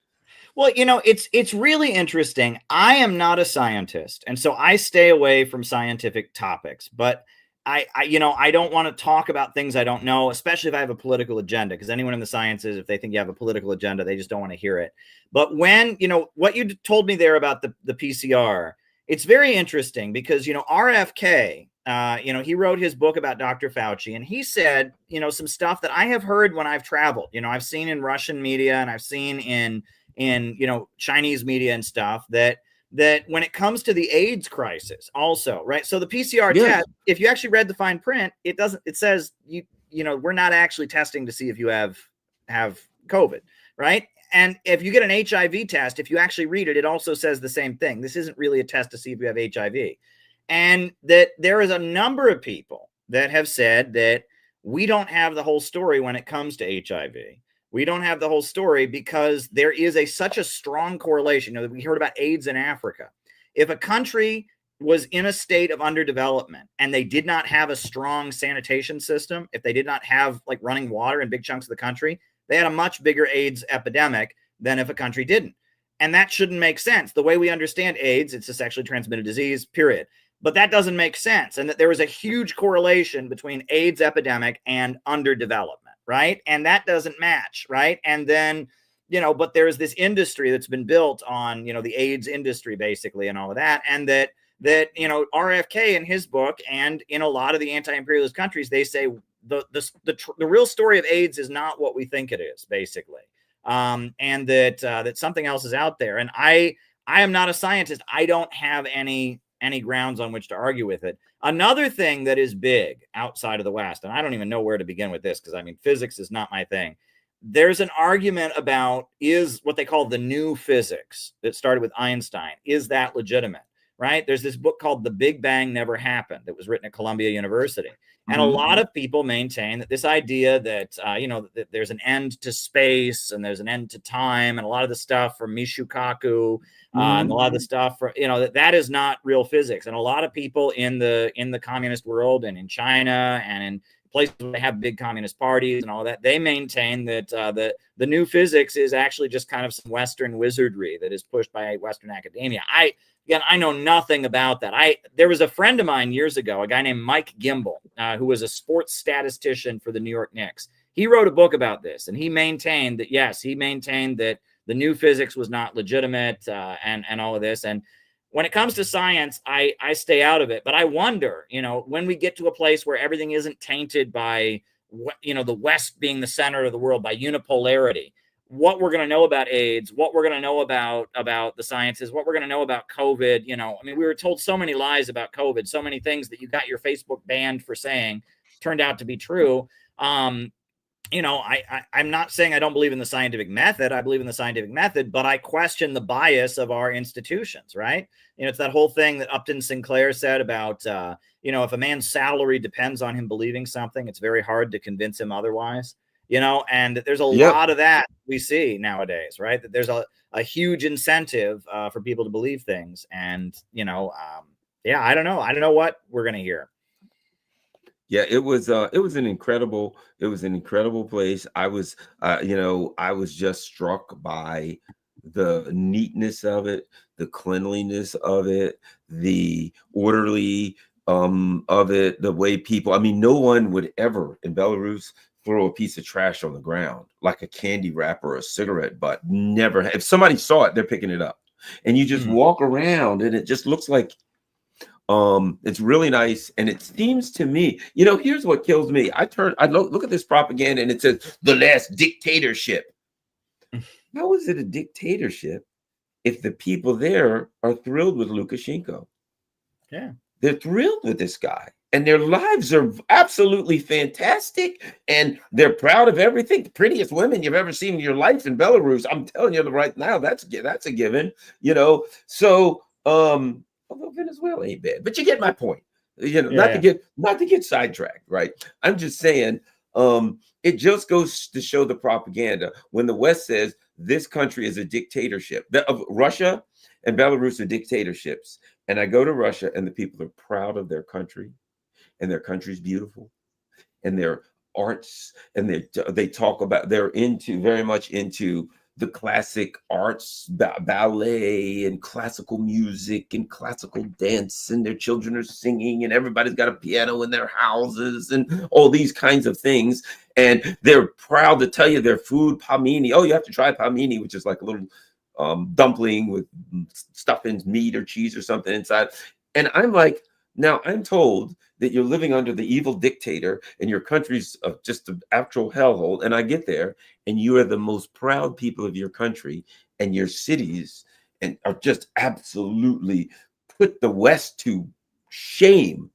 Well, you know, it's really interesting. I am not a scientist, and so I stay away from scientific topics, but I don't want to talk about things I don't know, especially if I have a political agenda, because anyone in the sciences, if they think you have a political agenda, they just don't want to hear it. But when, what you told me there about the PCR, it's very interesting because, RFK, he wrote his book about Dr. Fauci, and he said, some stuff that I have heard when I've traveled. I've seen in Russian media and I've seen in Chinese media and stuff that when it comes to the AIDS crisis also, right? So the PCR test, if you actually read the fine print, it says we're not actually testing to see if you have COVID, right? And if you get an HIV test, if you actually read it, it also says the same thing. This isn't really a test to see if you have HIV. And that there is a number of people that have said that we don't have the whole story when it comes to HIV. We don't have the whole story because there is such a strong correlation. We heard about AIDS in Africa. If a country was in a state of underdevelopment and they did not have a strong sanitation system, if they did not have running water in big chunks of the country, they had a much bigger AIDS epidemic than if a country didn't. And that shouldn't make sense. The way we understand AIDS, it's a sexually transmitted disease, period. But that doesn't make sense. And that there was a huge correlation between AIDS epidemic and underdevelopment. Right. And that doesn't match. Right. And then, but there's this industry that's been built on, the AIDS industry, basically, and all of that. And that RFK in his book and in a lot of the anti-imperialist countries, they say the real story of AIDS is not what we think it is, basically. And that something else is out there. And I am not a scientist. I don't have any any grounds on which to argue with it. Another thing that is big outside of the West, and I don't even know where to begin with this, because I mean, physics is not my thing. There's an argument about, is what they call the new physics that started with Einstein, is that legitimate, right? There's this book called The Big Bang Never Happened that was written at Columbia University. And a lot of people maintain that this idea that, that there's an end to space and there's an end to time, and a lot of the stuff from Michio Kaku and a lot of the stuff from, that is not real physics. And a lot of people in the communist world and in China and in places where they have big communist parties and all that, they maintain that the new physics is actually just kind of some Western wizardry that is pushed by Western academia. I know nothing about that. There was a friend of mine years ago, a guy named Mike Gimbel, who was a sports statistician for the New York Knicks. He wrote a book about this, and he maintained that, the new physics was not legitimate and all of this. And when it comes to science, I stay out of it. But I wonder, when we get to a place where everything isn't tainted by, the West being the center of the world, by unipolarity, what we're going to know about AIDS, what we're going to know about the sciences, what we're going to know about COVID. We were told so many lies about COVID, so many things that you got your Facebook banned for saying turned out to be true. I'm not saying I don't believe in the scientific method. I believe in the scientific method, but I question the bias of our institutions, right? It's that whole thing that Upton Sinclair said about, if a man's salary depends on him believing something, it's very hard to convince him otherwise. And there's a lot of that we see nowadays, right? That there's a huge incentive for people to believe things. And, I don't know. I don't know what we're going to hear. Yeah, it was an incredible place. I was just struck by the neatness of it, the cleanliness of it, the orderly of it, the way people, no one would ever in Belarus throw a piece of trash on the ground, like a candy wrapper or a cigarette butt. Never. If somebody saw it, they're picking it up. And you just walk around and it just looks like, it's really nice. And it seems to me, here's what kills me. I look at this propaganda and it says the last dictatorship. How is it a dictatorship if the people there are thrilled with Lukashenko? Yeah. They're thrilled with this guy. And their lives are absolutely fantastic. And they're proud of everything. The prettiest women you've ever seen in your life in Belarus. I'm telling you right now, that's a given, So, although Venezuela ain't bad, but you get my point. Not to get sidetracked, right? I'm just saying, it just goes to show the propaganda when the West says this country is a dictatorship. Russia and Belarus are dictatorships. And I go to Russia and the people are proud of their country. And their country's beautiful, and their arts, and they talk about, they're very much into the classic arts, ballet and classical music and classical dance, and their children are singing, and everybody's got a piano in their houses and all these kinds of things. And they're proud to tell you their food, palmini. Oh, you have to try palmini, which is like a little dumpling with stuffing meat or cheese or something inside. And I'm like, now I'm told that you're living under the evil dictator and your country's just an actual hellhole. And I get there and you are the most proud people of your country, and your cities and are just absolutely put the West to shame.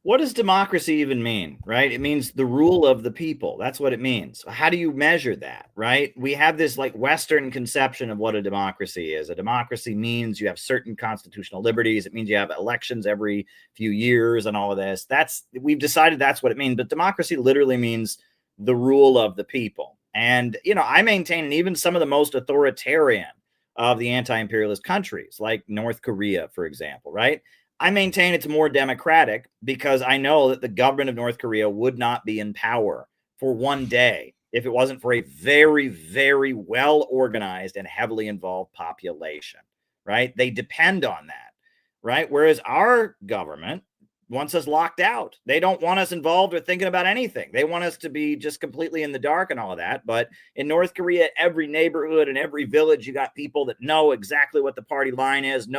What does democracy even mean, right? It means the rule of the people. That's what it means. How do you measure that, right? We have this like Western conception of what a democracy is. A democracy means you have certain constitutional liberties. It means you have elections every few years and all of this. We've decided that's what it means. But democracy literally means the rule of the people. And, I maintain, and even some of the most authoritarian of the anti-imperialist countries, like North Korea, for example, right? I maintain it's more democratic because I know that the government of North Korea would not be in power for one day if it wasn't for a very, very well organized and heavily involved population, right? They depend on that, right? Whereas our government wants us locked out. They don't want us involved or thinking about anything. They want us to be just completely in the dark and all of that. But in North Korea, every neighborhood and every village, you got people that know exactly what the party line is, and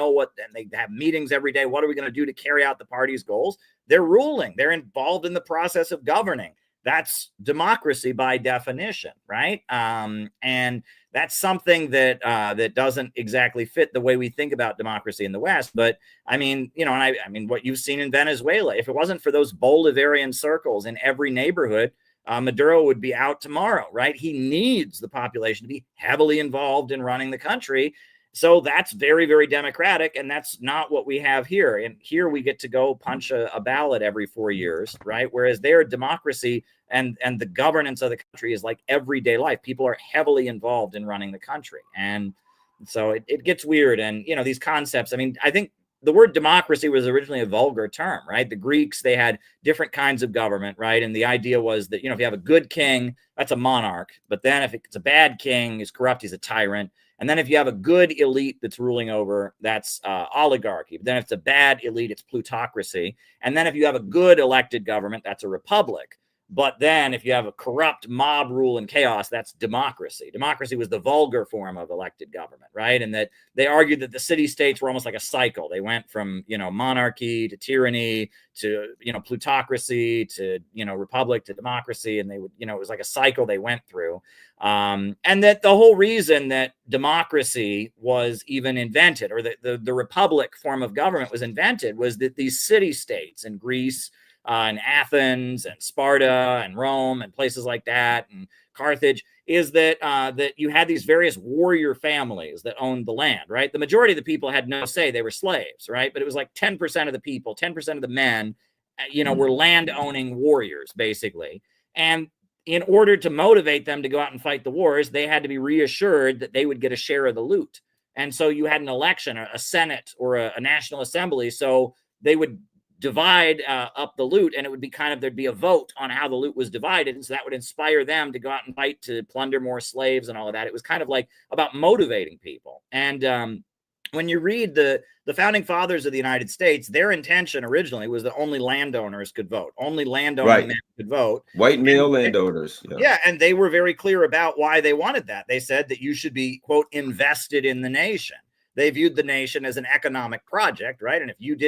they have meetings every day. What are we going to do to carry out the party's goals? They're ruling. They're involved in the process of governing. that's democracy by definition, right? And that's something that that doesn't exactly fit the way we think about democracy in the West. But I mean, and I mean, what you've seen in Venezuela, if it wasn't for those Bolivarian circles in every neighborhood, Maduro would be out tomorrow, right? He needs the population to be heavily involved in running the country. So that's very, very democratic, and that's not what we have here. And here we get to go punch a ballot every 4 years, right? Whereas their democracy and the governance of the country is like everyday life. People are heavily involved in running the country, and so it gets weird. And these concepts. I mean, I think the word democracy was originally a vulgar term, right? The Greeks, they had different kinds of government, right? And the idea was that if you have a good king, that's a monarch. But then if it's a bad king, he's corrupt, he's a tyrant. And then if you have a good elite that's ruling over, that's oligarchy. But then if it's a bad elite, it's plutocracy. And then if you have a good elected government, that's a republic. But then if you have a corrupt mob rule and chaos, that's democracy. Democracy was the vulgar form of elected government, right? And that they argued that the city-states were almost like a cycle. They went from, monarchy to tyranny to, plutocracy to, republic to democracy. And they would, it was like a cycle they went through. And that the whole reason that democracy was even invented, or the republic form of government was invented, was that these city-states in Greece, and Athens and Sparta and Rome and places like that and Carthage, is that that you had these various warrior families that owned the land, right? The majority of the people had no say. They were slaves, right? But it was like 10% of the people, 10% of the men, were land-owning warriors, basically. And in order to motivate them to go out and fight the wars, they had to be reassured that they would get a share of the loot. And so you had an election, a Senate or a National Assembly. So they would divide up the loot, and it would be there'd be a vote on how the loot was divided, and so that would inspire them to go out and fight to plunder more slaves and all of that. It was kind of like about motivating people. And when you read the founding fathers of the United States, their intention originally was that only landowners could vote, only landowning men could vote, white male landowners. Yeah, and they were very clear about why they wanted that. They said that you should be, quote, invested in the nation. They viewed the nation as an economic project, right? And if you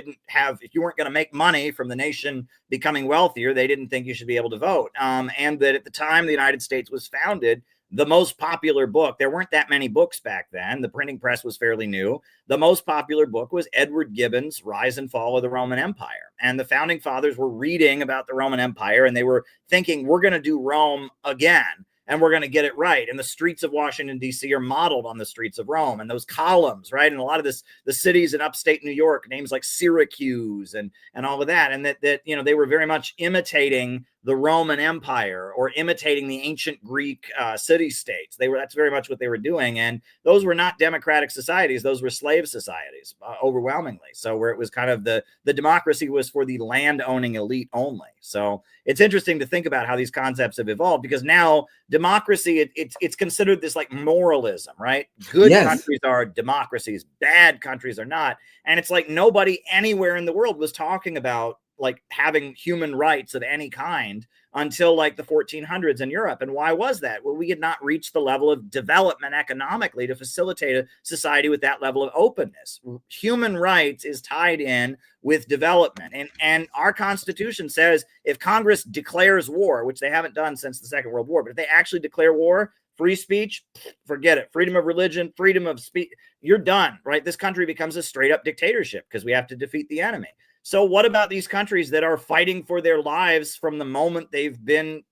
weren't going to make money from the nation becoming wealthier, they didn't think you should be able to vote. And that at the time the United States was founded, the most popular book, there weren't that many books back then. The printing press was fairly new. The most popular book was Edward Gibbon's Rise and Fall of the Roman Empire. And the founding fathers were reading about the Roman Empire, and they were thinking, we're going to do Rome again. And we're going to get it right. And the streets of Washington, D.C. are modeled on the streets of Rome, and those columns, right? And a lot of the cities in upstate New York, names like Syracuse and all of that. And that they were very much imitating the Roman Empire or imitating the ancient Greek city-states. That's very much what they were doing. And those were not democratic societies. Those were slave societies, overwhelmingly. So where it was kind of the democracy was for the land-owning elite only. So it's interesting to think about how these concepts have evolved, because now democracy, it's considered this like moralism, right? Good countries are democracies, bad countries are not. And it's like nobody anywhere in the world was talking about like having human rights of any kind until like the 1400s in Europe. And why was that? Well, we had not reached the level of development economically to facilitate a society with that level of openness. Human rights is tied in with development. And our Constitution says if Congress declares war, which they haven't done since the Second World War, but if they actually declare war, free speech, forget it. Freedom of religion, freedom of speech, you're done, right? This country becomes a straight up dictatorship because we have to defeat the enemy. So what about these countries that are fighting for their lives from the moment they've been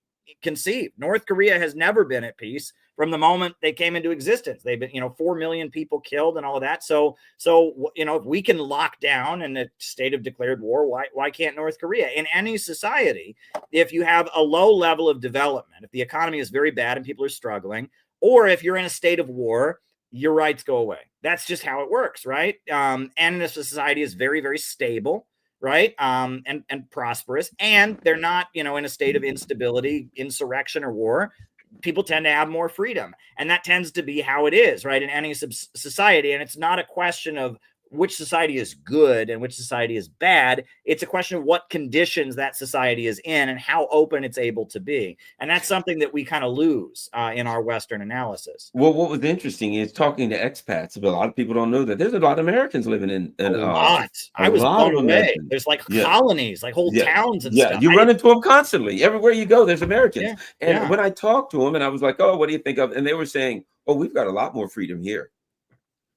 conceived? North Korea has never been at peace from the moment they came into existence. They've been, 4 million people killed and all of that. So if we can lock down in a state of declared war, why can't North Korea? In any society, if you have a low level of development, if the economy is very bad and people are struggling, or if you're in a state of war, your rights go away. That's just how it works, right? And if a society is very, very stable, right, and prosperous, and they're not, in a state of instability, insurrection, or war, people tend to have more freedom. And that tends to be how it is, right, in any society. And it's not a question of which society is good and which society is bad. It's a question of what conditions that society is in and how open it's able to be. And that's something that we kind of lose in our Western analysis. Well, what was interesting is talking to expats, but a lot of people don't know that there's a lot of Americans living in A lot. a I was lot blown of away. Americans. There's like Yeah. colonies, like whole Yeah, towns and yeah, stuff. you run into them constantly. Everywhere you go, there's Americans. Yeah, And yeah. when I talked to them and I was like, oh, what do you think of? And they were saying, oh, we've got a lot more freedom here.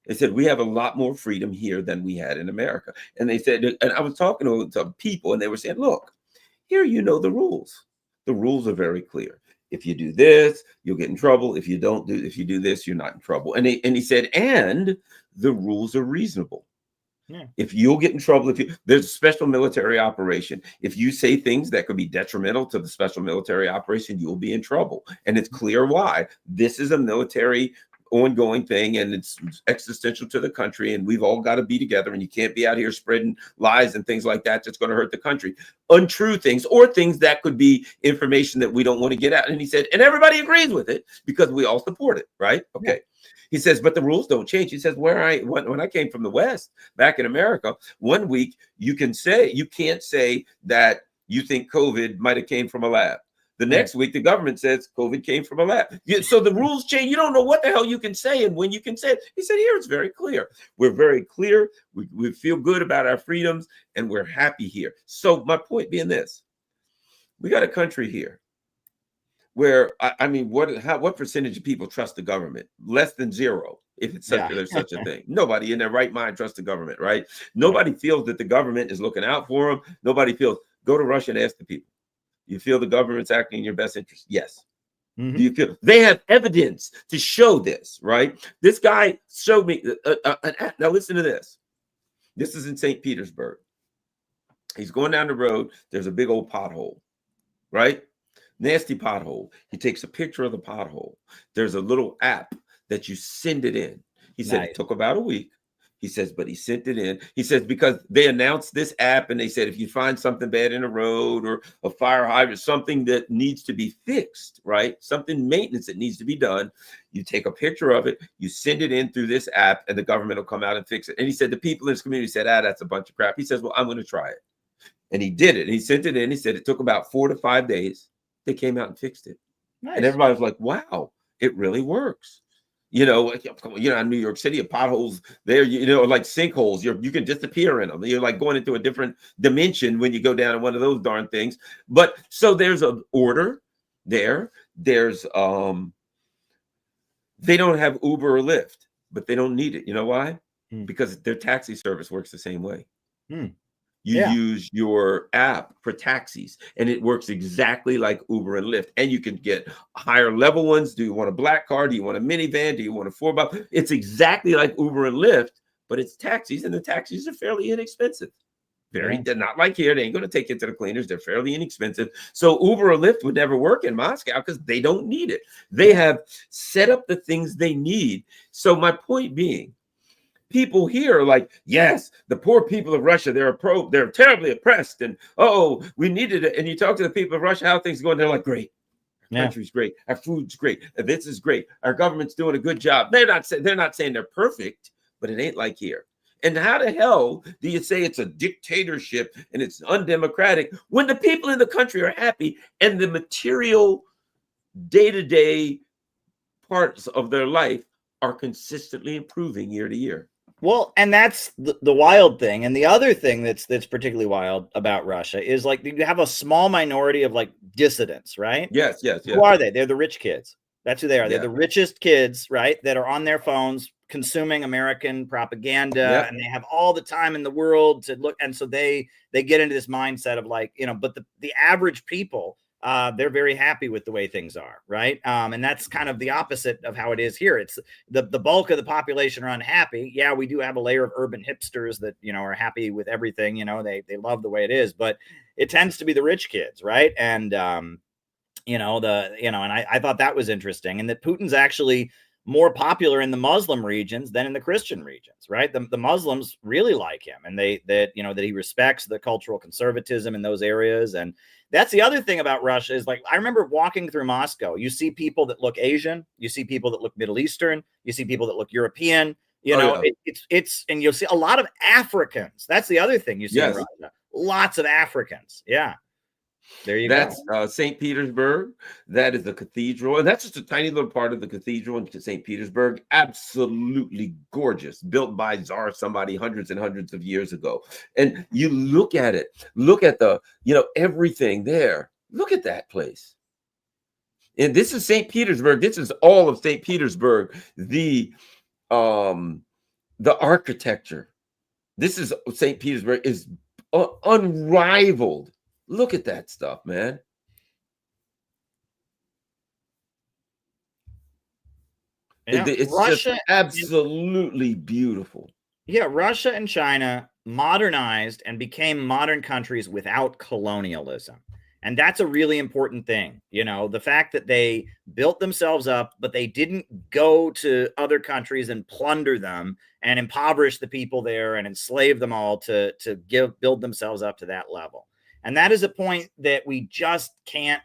They said, we have a lot more freedom here than we had in America. And they said, and I was talking to people and they were saying, look, here, you know, the rules. The rules are very clear. If you do this, you'll get in trouble. If you do this, you're not in trouble. And he said, and the rules are reasonable. Yeah. If you'll get in trouble, there's a special military operation, if you say things that could be detrimental to the special military operation, you'll be in trouble. And it's clear why. This is a military ongoing thing, and it's existential to the country, and we've all got to be together, and you can't be out here spreading lies and things like that that's going to hurt the country, untrue things, or things that could be information that we don't want to get out. And he said, and everybody agrees with it because we all support it, right? Okay. Yeah. He says, but the rules don't change. He says, when I came from the West back in America, 1 week you can't say that you think COVID might have came from a lab. The next week, the government says COVID came from a lab. So the rules change. You don't know what the hell you can say and when you can say it. He said, here, it's very clear. We're very clear. We feel good about our freedoms, and we're happy here. So my point being this, we got a country here where, I mean, what percentage of people trust the government? Less than zero, if it's there's such a thing. Nobody in their right mind trusts the government, right? Nobody feels that the government is looking out for them. Nobody feels, go to Russia and ask the people. You feel the government's acting in your best interest? Yes. Mm-hmm. Do you feel they have evidence to show this, right? This guy showed me. Now listen to this. This is in St. Petersburg. He's going down the road. There's a big old pothole, right? Nasty pothole. He takes a picture of the pothole. There's a little app that you send it in. He said it took about a week. He says, but he sent it in. He says, because they announced this app and they said, if you find something bad in a road or a fire hydrant, something that needs to be fixed, right? Something maintenance that needs to be done. You take a picture of it, you send it in through this app, and the government will come out and fix it. And he said, the people in his community said, that's a bunch of crap. He says, well, I'm going to try it. And he did it. And he sent it in. He said it took about 4 to 5 days. They came out and fixed it. Nice. And everybody was like, wow, it really works. In New York City, potholes there, like sinkholes, you can disappear in them. You're like going into a different dimension when you go down in one of those darn things. But so there's an order there. There's they don't have Uber or Lyft, but they don't need it. You know why? Because their taxi service works the same way. You use your app for taxis, and it works exactly like Uber and Lyft. And you can get higher level ones. Do you want a black car? Do you want a minivan? Do you want a 4x? It's exactly like Uber and Lyft, but it's taxis, and the taxis are fairly inexpensive. They're not like here. They ain't going to take you to the cleaners. They're fairly inexpensive. So Uber or Lyft would never work in Moscow because they don't need it. They have set up the things they need. So my point being, people here are like, yes, the poor people of Russia, they're terribly oppressed, and we needed it. And you talk to the people of Russia, how things are going, they're like, great. Our country's great. Our food's great. This is great. Our government's doing a good job. They're not saying they're perfect, but it ain't like here. And how the hell do you say it's a dictatorship and it's undemocratic when the people in the country are happy and the material day-to-day parts of their life are consistently improving year to year? Well, and that's the wild thing. And the other thing that's particularly wild about Russia is like you have a small minority of like dissidents, right? Yes. Who are they? They're the rich kids. That's who they are. They're the richest kids, right? That are on their phones consuming American propaganda, and they have all the time in the world to look. And so they get into this mindset of like, but the average people, they're very happy with the way things are, right? And that's kind of the opposite of how it is here. It's the bulk of the population are unhappy. Yeah, we do have a layer of urban hipsters that are happy with everything. They love the way it is, but it tends to be the rich kids, right? And and I thought that was interesting, and that Putin's actually more popular in the Muslim regions than in the Christian regions, right? The Muslims really like him, and that he respects the cultural conservatism in those areas. And that's the other thing about Russia is like, I remember walking through Moscow, you see people that look Asian, you see people that look Middle Eastern, you see people that look European, You Oh, know, yeah. it's and you'll see a lot of Africans. That's the other thing you see in Yes. Russia. Lots of Africans. Yeah. There you That's go. St. Petersburg. That is the cathedral. And that's just a tiny little part of the cathedral in St. Petersburg. Absolutely gorgeous. Built by Tsar somebody hundreds and hundreds of years ago. And you look at it, look at the, everything there. Look at that place. And this is St. Petersburg. This is all of St. Petersburg. The architecture. This is St. Petersburg is unrivaled. Look at that stuff, man. Yeah. It's Russia, just absolutely beautiful. yeah, Russia and China modernized and became modern countries without colonialism. And that's a really important thing. You know, the fact that they built themselves up, but they didn't go to other countries and plunder them and impoverish the people there and enslave them all to build themselves up to that level. And that is a point that we just can't,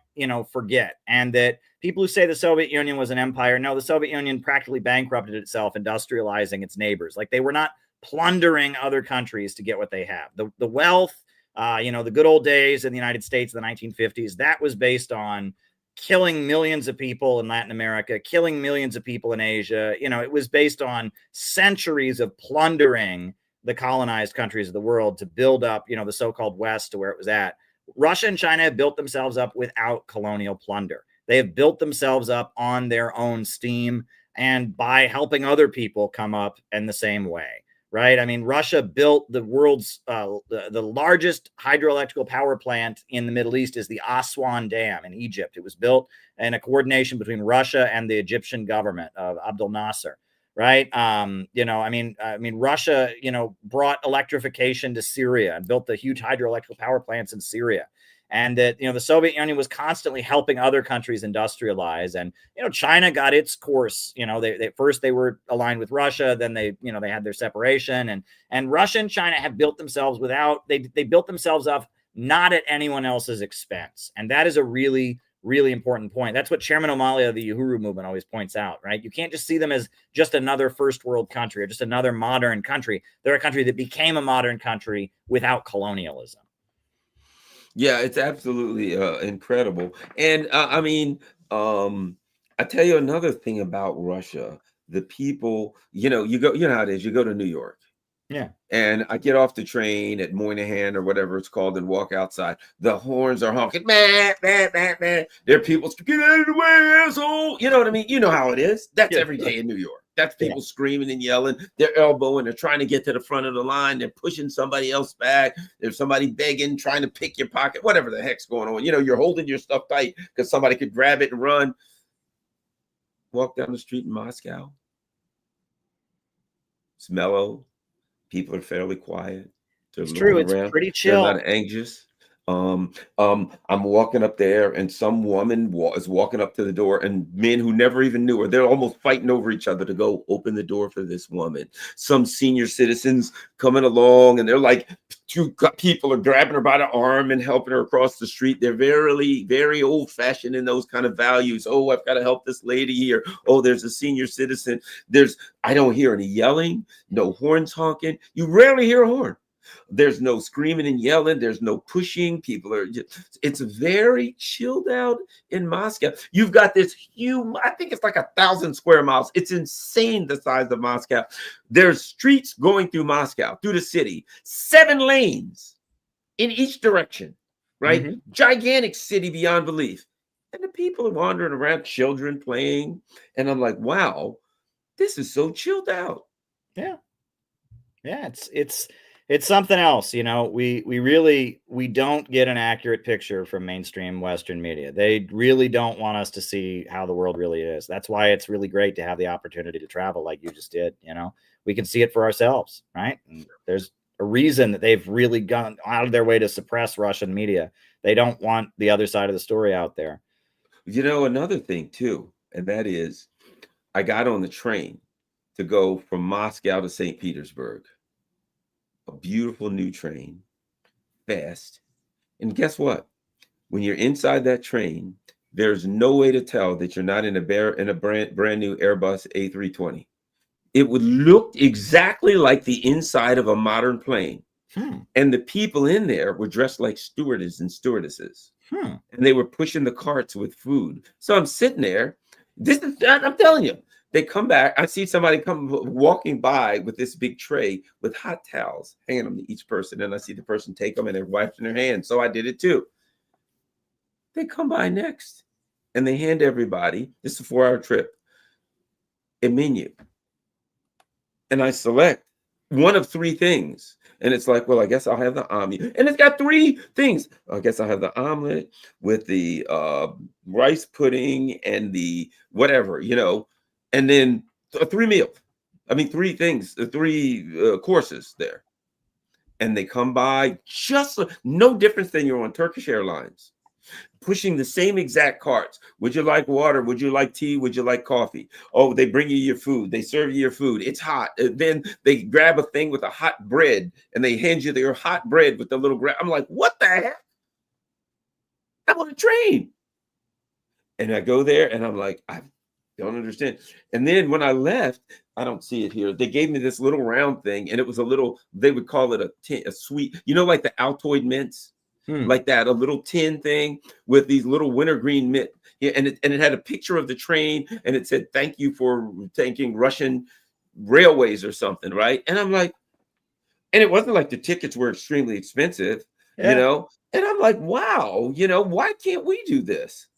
forget. And that people who say the Soviet Union was an empire, no, the Soviet Union practically bankrupted itself, industrializing its neighbors. Like, they were not plundering other countries to get what they have. The wealth, the good old days in the United States in the 1950s, that was based on killing millions of people in Latin America, killing millions of people in Asia. It was based on centuries of plundering the colonized countries of the world to build up, the so-called West to where it was at. Russia and China have built themselves up without colonial plunder. They have built themselves up on their own steam and by helping other people come up in the same way. Right. I mean, Russia built the world's the largest hydroelectrical power plant in the Middle East is the Aswan Dam in Egypt. It was built in a coordination between Russia and the Egyptian government of Abdel Nasser. Right. Russia, brought electrification to Syria and built the huge hydroelectric power plants in Syria. And that, the Soviet Union was constantly helping other countries industrialize. And, China got its course. They were aligned with Russia. Then they had their separation. And Russia and China have built themselves they built themselves up not at anyone else's expense. And that is a really, really important point. That's what Chairman O'Malley of the Uhuru movement always points out, right? You can't just see them as just another first world country or just another modern country. They're a country that became a modern country without colonialism. Yeah, it's absolutely incredible. And I tell you another thing about Russia. The people, you go, how it is. You go to New York. Yeah. And I get off the train at Moynihan or whatever it's called and walk outside. The horns are honking. Man. There are people, get out of the way, asshole. You know what I mean? You know how it is. That's every day in New York. That's people screaming and yelling. They're elbowing. They're trying to get to the front of the line. They're pushing somebody else back. There's somebody begging, trying to pick your pocket, whatever the heck's going on. You're holding your stuff tight because somebody could grab it and run. Walk down the street in Moscow. It's mellow. People are fairly quiet. They're it's true. It's around. Pretty chill. They're not anxious. I'm walking up there, and some woman is walking up to the door, and men who never even knew her, they're almost fighting over each other to go open the door for this woman. Some senior citizens coming along, and they're like, two people are grabbing her by the arm and helping her across the street. They're very, very old-fashioned in those kind of values. Oh, I've got to help this lady here. Oh, there's a senior citizen. I don't hear any yelling, no horns honking. You rarely hear a horn. There's no screaming and yelling. There's no pushing. People are it's very chilled out in Moscow. You've got this huge, I think it's like 1,000 square miles. It's insane the size of Moscow. There's streets going through Moscow, through the city, 7 lanes in each direction, right? Mm-hmm. Gigantic city beyond belief. And the people are wandering around, children playing. And I'm like, wow, this is so chilled out. Yeah. Yeah. It's something else. We don't get an accurate picture from mainstream Western media. They really don't want us to see how the world really is. That's why it's really great to have the opportunity to travel like you just did. We can see it for ourselves, right? And there's a reason that they've really gone out of their way to suppress Russian media. They don't want the other side of the story out there. Another thing too, and that is I got on the train to go from Moscow to St. Petersburg. A beautiful new train, fast. And guess what? When you're inside that train, there's no way to tell that you're not in a brand new Airbus A320. It would look exactly like the inside of a modern plane. And the people in there were dressed like stewardesses and stewardesses. And they were pushing the carts with food. So I'm sitting there. I'm telling you, they come back. I see somebody come walking by with this big tray with hot towels, handing them to each person. And I see the person take them and they're wiping their hands. So I did it too. They come by next and they hand everybody, this is a 4-hour trip, a menu. And I select one of 3 things. And it's like, well, I guess I'll have the omelet. And it's got 3 things. I guess I'll have the omelet with the rice pudding and the whatever, and then 3 meals. I mean, 3 things, 3 courses there. And they come by just no difference than you're on Turkish Airlines, pushing the same exact carts. Would you like water? Would you like tea? Would you like coffee? Oh, they bring you your food. They serve you your food. It's hot. Then they grab a thing with a hot bread and they hand you their hot bread with the little I'm like, what the heck? I'm on a train. And I go there and I'm like, I don't understand. And then when I left, I don't see it here. They gave me this little round thing and it was a little, they would call it a sweet, like the Altoid mints. Like that, a little tin thing with these little wintergreen mint, and it had a picture of the train, and it said, "Thank you for thanking Russian railways" or something, right? And I'm like, and it wasn't like the tickets were extremely expensive, And I'm like, wow, why can't we do this?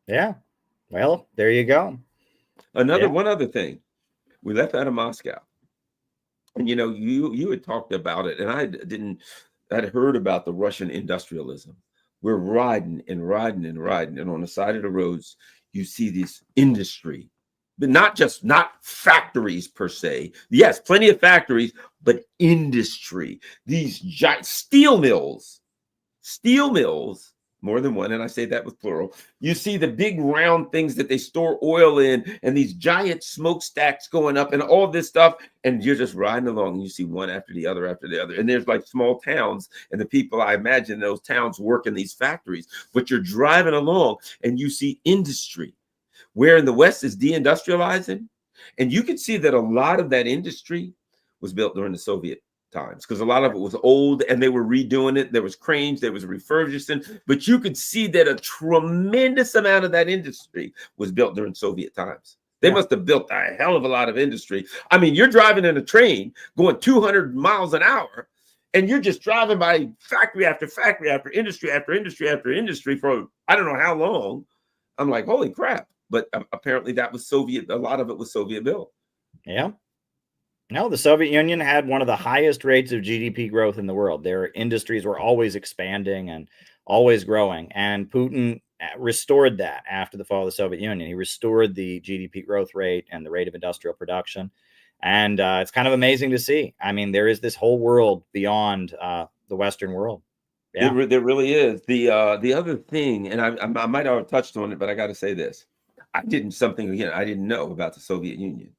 Yeah. Well, there you go. One other thing, we left out of Moscow, and you had talked about it, and I'd heard about the Russian industrialism. We're riding and riding and riding. And on the side of the roads, you see this industry, but not factories per se. Yes, plenty of factories, but industry. These giant steel mills, more than one, and I say that with plural. You see the big round things that they store oil in and these giant smokestacks going up and all this stuff. And you're just riding along and you see one after the other after the other. And there's like small towns and the people, I imagine those towns work in these factories. But you're driving along and you see industry where in the West is deindustrializing. And you can see that a lot of that industry was built during the Soviet times because a lot of it was old and they were redoing it. There was cranes, there was refurbishing, but you could see that a tremendous amount of that industry was built during Soviet times. They must have built a hell of a lot of industry. I mean, you're driving in a train going 200 miles an hour and you're just driving by factory after factory after industry after industry after industry for I don't know how long. I'm like, holy crap. But apparently that was Soviet. A lot of it was Soviet built. Yeah. No, the Soviet Union had one of the highest rates of GDP growth in the world. Their industries were always expanding and always growing. And Putin restored that after the fall of the Soviet Union. He restored the GDP growth rate and the rate of industrial production. And it's kind of amazing to see. I mean, there is this whole world beyond the Western world. Yeah. There really is. The other thing, and I might have touched on it, but I got to say this. I didn't know about the Soviet Union.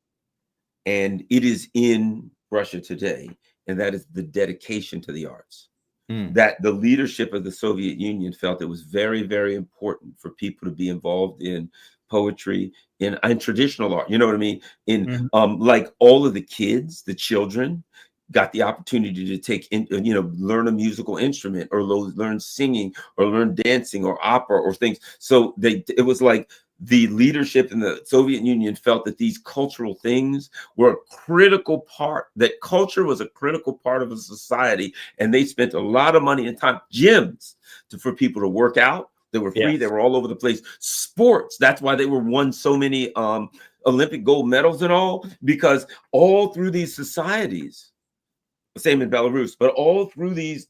And it is in Russia today, and that is the dedication to the arts. That the leadership of the Soviet Union felt it was very, very important for people to be involved in poetry, in traditional art. You know what I mean? In like all of the kids, the children, got the opportunity to take in, learn a musical instrument or learn singing or learn dancing or opera or things. So it was like the leadership in the Soviet Union felt that these cultural things were a critical part, that culture was a critical part of a society. And they spent a lot of money and time, gyms for people to work out. They were free. Yes. They were all over the place. Sports. That's why they were won so many Olympic gold medals and all, because all through these societies, same in Belarus, but all through these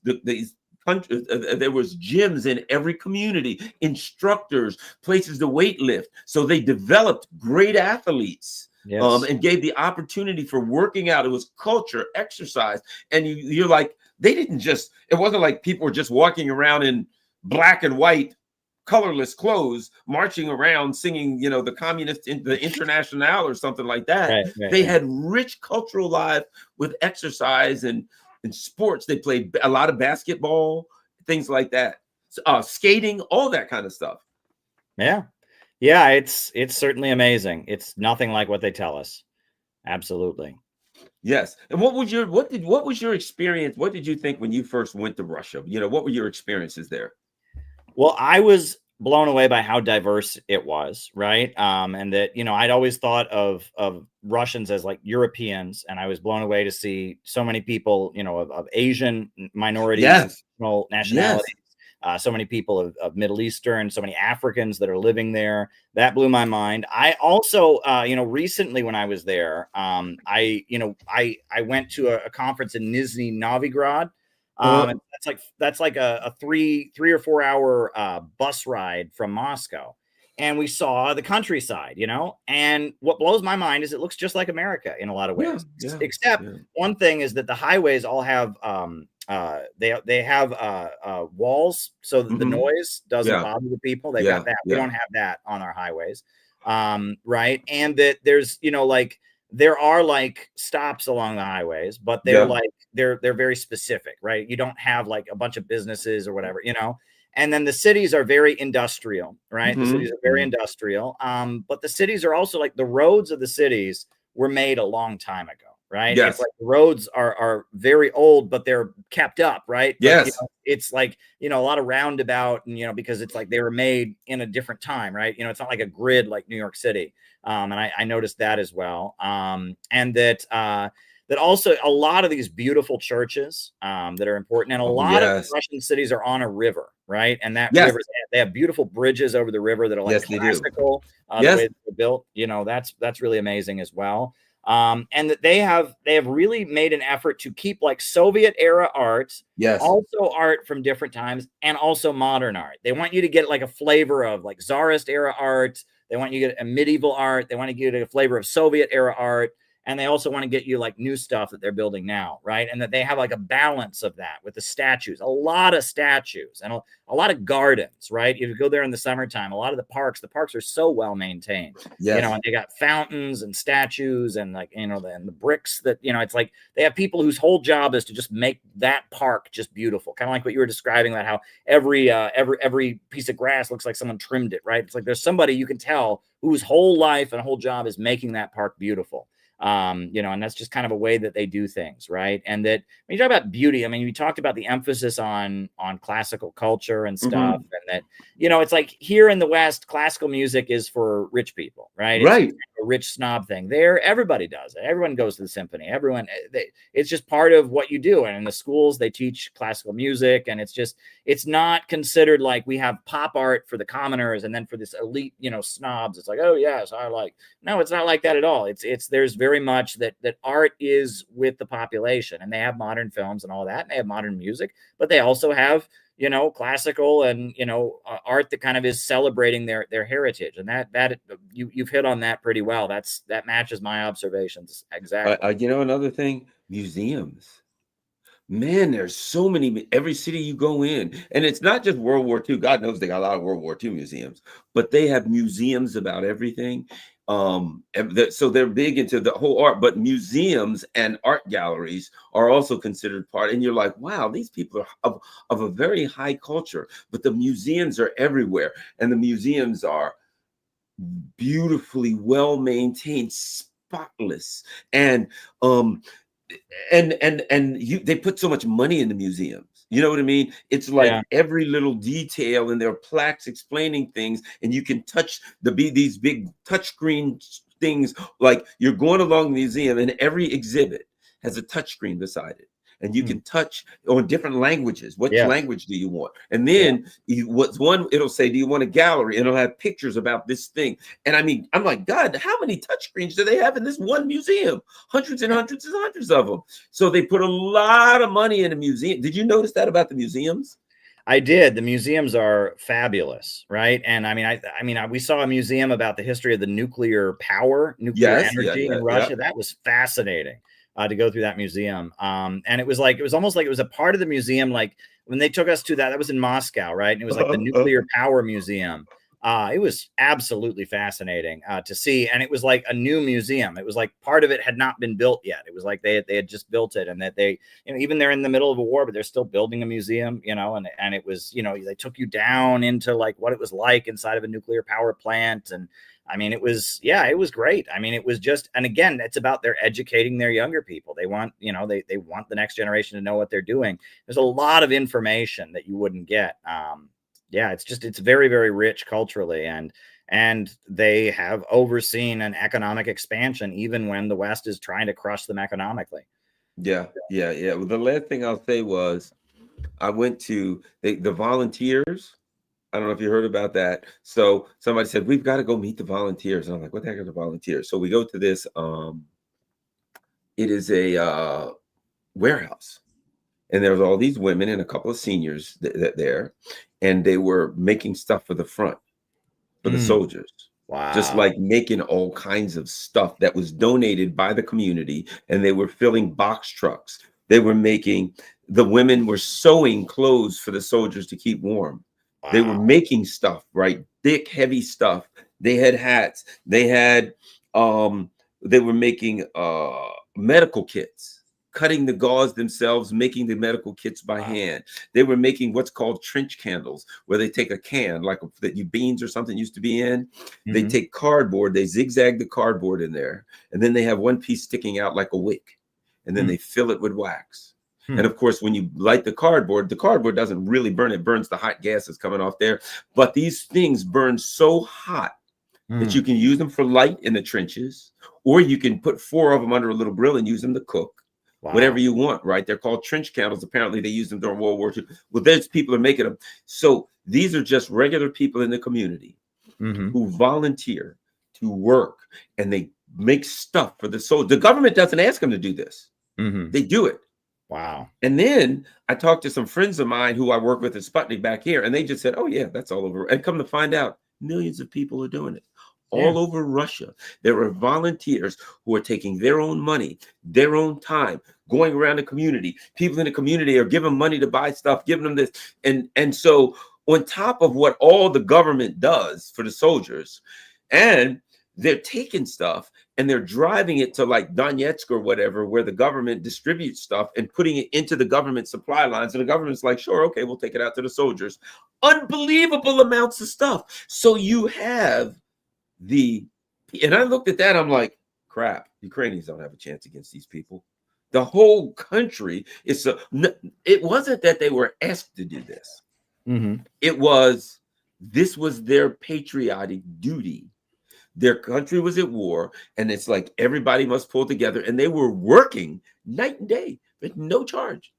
countries, there was gyms in every community, instructors, places to weight lift. So they developed great athletes. Yes. And gave the opportunity for working out. It was culture, exercise. And you're like, it wasn't like people were just walking around in black and white, colorless clothes, marching around singing, the communist, the Internationale or something like that. Right, they had rich cultural life with exercise and sports. They played a lot of basketball, things like that, skating, all that kind of stuff. Yeah, it's certainly amazing. It's nothing like what they tell us. Absolutely. Yes. And what was your experience? What did you think when you first went to Russia? What were your experiences there? Well, I was blown away by how diverse it was, right? And that, I'd always thought of Russians as like Europeans, and I was blown away to see so many people, of Asian minorities and Yes. Yes. nationalities, so many people of Middle Eastern, so many Africans that are living there. That blew my mind. I also, recently when I was there, I went to a conference in Nizhny Novgorod. Uh, And that's like a 3 or 4 hour bus ride from Moscow, and we saw the countryside, And what blows my mind is it looks just like America in a lot of yeah, ways, yeah, except yeah. one thing is that the highways all have they have walls so that the Hmm. noise doesn't Yeah, bother the people. They've yeah, got that. We yeah, don't have that on our highways, right? And that there's like there are like stops along the highways, but they're yeah. like they're very specific, right? You don't have like a bunch of businesses or whatever, And then the cities are very industrial, right? The cities Hmm. are very industrial. But the cities are also like the roads of the cities were made a long time ago, right? It's Yes, like the roads are very old, but they're kept up, right? But yes, it's like a lot of roundabout, and because it's like they were made in a different time, right? It's not like a grid like New York City. And I noticed that as well. And that also a lot of these beautiful churches that are important, and a oh lot of yes, Russian cities are on a river, right? And that yes, river, they have beautiful bridges over the river that are like yes, they do. classical, the Yes, way they're built. That's really amazing as well. And that they have really made an effort to keep like Soviet era art, yes, also art from different times, and also modern art. They want you to get like a flavor of like Tsarist era art. They want you to get a medieval art. They want to get a flavor of Soviet era art. And they also want to get you like new stuff that they're building now, right? And that they have like a balance of that with the statues, a lot of statues and a lot of gardens, right? If you go there in the summertime, a lot of the parks are so well maintained, yes, and they got fountains and statues and like, and the bricks that, it's like they have people whose whole job is to just make that park just beautiful. Kind of like what you were describing about how every piece of grass looks like someone trimmed it, right? It's like there's somebody you can tell whose whole life and whole job is making that park beautiful. And that's just kind of a way that they do things, right? And that when you talk about beauty, I mean, we talked about the emphasis on classical culture and stuff, hmm, and that it's like here in the West, classical music is for rich people, right? It's right. a rich snob thing. There, everybody does it. Everyone goes to the symphony. Everyone, it's just part of what you do. And in the schools, they teach classical music, and it's not considered like we have pop art for the commoners, and then for this elite, snobs, it's like, oh yes, I like. No, it's not like that at all. It's there's very much that art is with the population, and they have modern films and all that, and they have modern music, but they also have classical and art that kind of is celebrating their heritage, and that you've hit on that pretty well. That matches my observations exactly. Another thing, museums. Man, there's so many. Every city you go in, and it's not just World War II. God knows they got a lot of World War II museums, but they have museums about everything. So they're big into the whole art, but museums and art galleries are also considered part. And you're like, wow, these people are of a very high culture. But the museums are everywhere, and the museums are beautifully well maintained, spotless, and um they put so much money in the museums. You know what I mean? It's Yeah. like every little detail, and there are plaques explaining things, and you can touch these big touchscreen things. Like you're going along the museum, and every exhibit has a touchscreen beside it, and you Hmm. can touch on different languages. Which Yes. language do you want? And Yeah. then what's one? It'll say, "Do you want a gallery?" And it'll have pictures about this thing. And I mean, I'm like, God, how many touchscreens do they have in this one museum? Hundreds and hundreds and hundreds of them. So they put a lot of money in a museum. Did you notice that about the museums? I did. The museums are fabulous, right? And I mean, we saw a museum about the history of the nuclear power, nuclear Yes, yeah, energy yeah, in yeah. Russia. That was fascinating to go through that museum. And it was almost like it was a part of the museum. Like when they took us to that was in Moscow, right? And it was like the nuclear power museum. It was absolutely fascinating to see, and it was like a new museum. It was like part of it had not been built yet. It was like they had just built it, and that they, even they're in the middle of a war, but they're still building a museum, and it was, they took you down into like what it was like inside of a nuclear power plant, and I mean, it was great. I mean, it was just, and again, it's about they're educating their younger people. They want, they want the next generation to know what they're doing. There's a lot of information that you wouldn't get. It's very, very rich culturally, and they have overseen an economic expansion even when the West is trying to crush them economically. Yeah. Well, the last thing I'll say was I went to the volunteers. I don't know if you heard about that. So somebody said, we've got to go meet the volunteers. And I'm like, what the heck are the volunteers? So we go to this, it is a warehouse. And there was all these women and a couple of seniors there. And they were making stuff for the front, for the soldiers. Wow. Just like making all kinds of stuff that was donated by the community. And they were filling box trucks. They were the women were sewing clothes for the soldiers to keep warm. Wow. They were making stuff, right? Thick, heavy stuff. They had hats. They had, they were making medical kits, cutting the gauze themselves, making the medical kits by hand. They were making what's called trench candles, where they take a can, like that beans or something used to be in. Mm-hmm. They take cardboard, they zigzag the cardboard in there, and then they have one piece sticking out like a wick, and then they fill it with wax. And of course, when you light the cardboard doesn't really burn. It burns the hot gases coming off there. But these things burn so hot that you can use them for light in the trenches, or you can put 4 of them under a little grill and use them to cook. Wow. Whatever you want, right? They're called trench candles. Apparently, they used them during World War II. Well, there's people are making them. So these are just regular people in the community who volunteer to work, and they make stuff for the soldiers. The government doesn't ask them to do this. They do it. Wow. And then I talked to some friends of mine who I work with at Sputnik back here, and they just said, oh, yeah, that's all over. And come to find out, millions of people are doing it all over Russia. There are volunteers who are taking their own money, their own time, going around the community. People in the community are giving money to buy stuff, giving them this. And so on top of what all the government does for the soldiers, and they're taking stuff and they're driving it to like Donetsk or whatever, where the government distributes stuff and putting it into the government supply lines. And the government's like, sure, okay, we'll take it out to the soldiers. Unbelievable amounts of stuff. So you have and I looked at that, I'm like, crap, Ukrainians don't have a chance against these people. The whole country it wasn't that they were asked to do this. This was their patriotic duty. Their country was at war, and it's like everybody must pull together, and they were working night and day with no charge.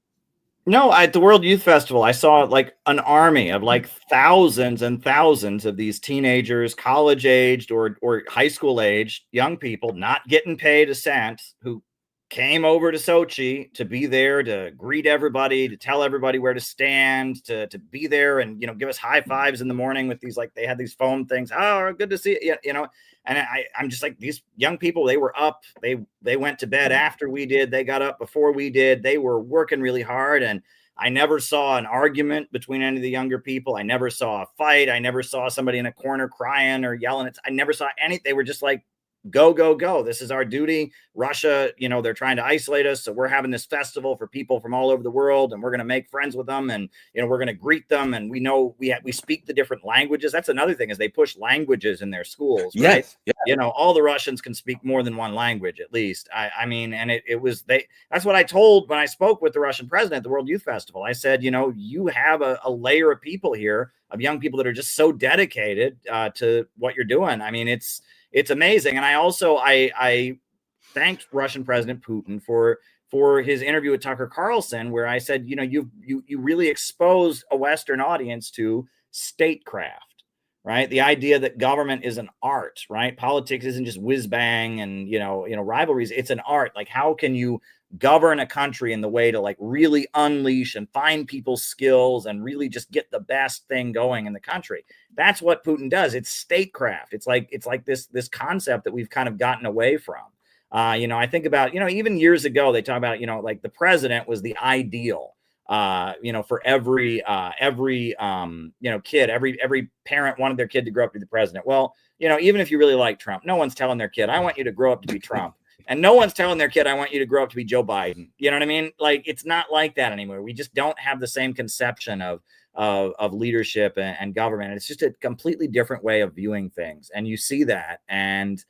No, at the World Youth Festival, I saw like an army of like thousands and thousands of these teenagers, college-aged or high school-aged young people not getting paid a cent, who came over to Sochi to be there to greet everybody, to tell everybody where to stand, to be there and, give us high fives in the morning with these, like, they had these phone things. Oh, good to see you, and I'm just like, these young people, they were up, they went to bed after we did. They got up before we did. They were working really hard. And I never saw an argument between any of the younger people. I never saw a fight. I never saw somebody in a corner crying or yelling. I never saw any. They were just like, go, go, go. This is our duty. Russia, they're trying to isolate us. So we're having this festival for people from all over the world, and we're going to make friends with them, and, we're going to greet them. And we know we speak the different languages. That's another thing, is they push languages in their schools, right? Yes. All the Russians can speak more than one language, at least. I mean, and that's what I told when I spoke with the Russian president at the World Youth Festival. I said, you have a layer of people here, of young people that are just so dedicated to what you're doing. I mean, it's amazing. And I thanked Russian President Putin for his interview with Tucker Carlson, where I said, you really exposed a Western audience to statecraft, right? The idea that government is an art, right? Politics isn't just whiz bang and, rivalries. It's an art. Like, how can you govern a country in the way to like really unleash and find people's skills and really just get the best thing going in the country? That's what Putin does. It's statecraft. It's like this concept that we've kind of gotten away from. I think about, even years ago, they talk about, like the president was the ideal, for every kid, every parent wanted their kid to grow up to be the president. Well, even if you really like Trump, no one's telling their kid, I want you to grow up to be Trump. And no one's telling their kid, I want you to grow up to be Joe Biden. You know what I mean? Like, it's not like that anymore. We just don't have the same conception of of leadership and government. And it's just a completely different way of viewing things. And you see that. And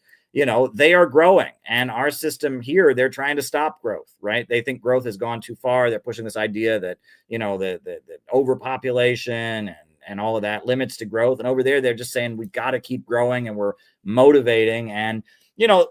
they are growing, and our system here, they're trying to stop growth, right? They think growth has gone too far. They're pushing this idea that, the overpopulation and all of that limits to growth. And over there, they're just saying, we've got to keep growing, and we're motivating. And,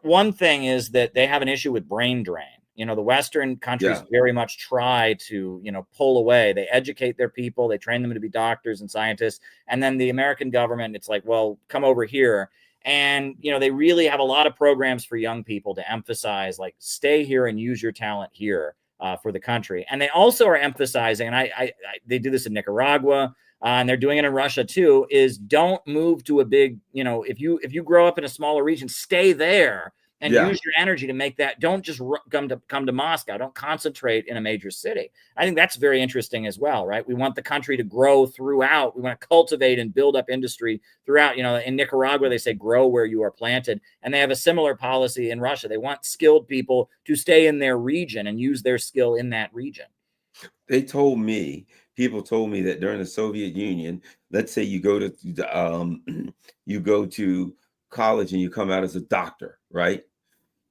one thing is that they have an issue with brain drain. The Western countries very much try to, pull away. They educate their people. They train them to be doctors and scientists. And then the American government, it's like, well, come over here. And, they really have a lot of programs for young people to emphasize, like, stay here and use your talent here for the country. And they also are emphasizing, and they do this in Nicaragua, and they're doing it in Russia too, is don't move to a big, if you grow up in a smaller region, stay there and use your energy to make that. Don't just come to Moscow. Don't concentrate in a major city. I think that's very interesting as well, right? We want the country to grow throughout. We want to cultivate and build up industry throughout. In Nicaragua, they say grow where you are planted. And they have a similar policy in Russia. They want skilled people to stay in their region and use their skill in that region. People told me that during the Soviet Union, let's say you go to college and you come out as a doctor, right?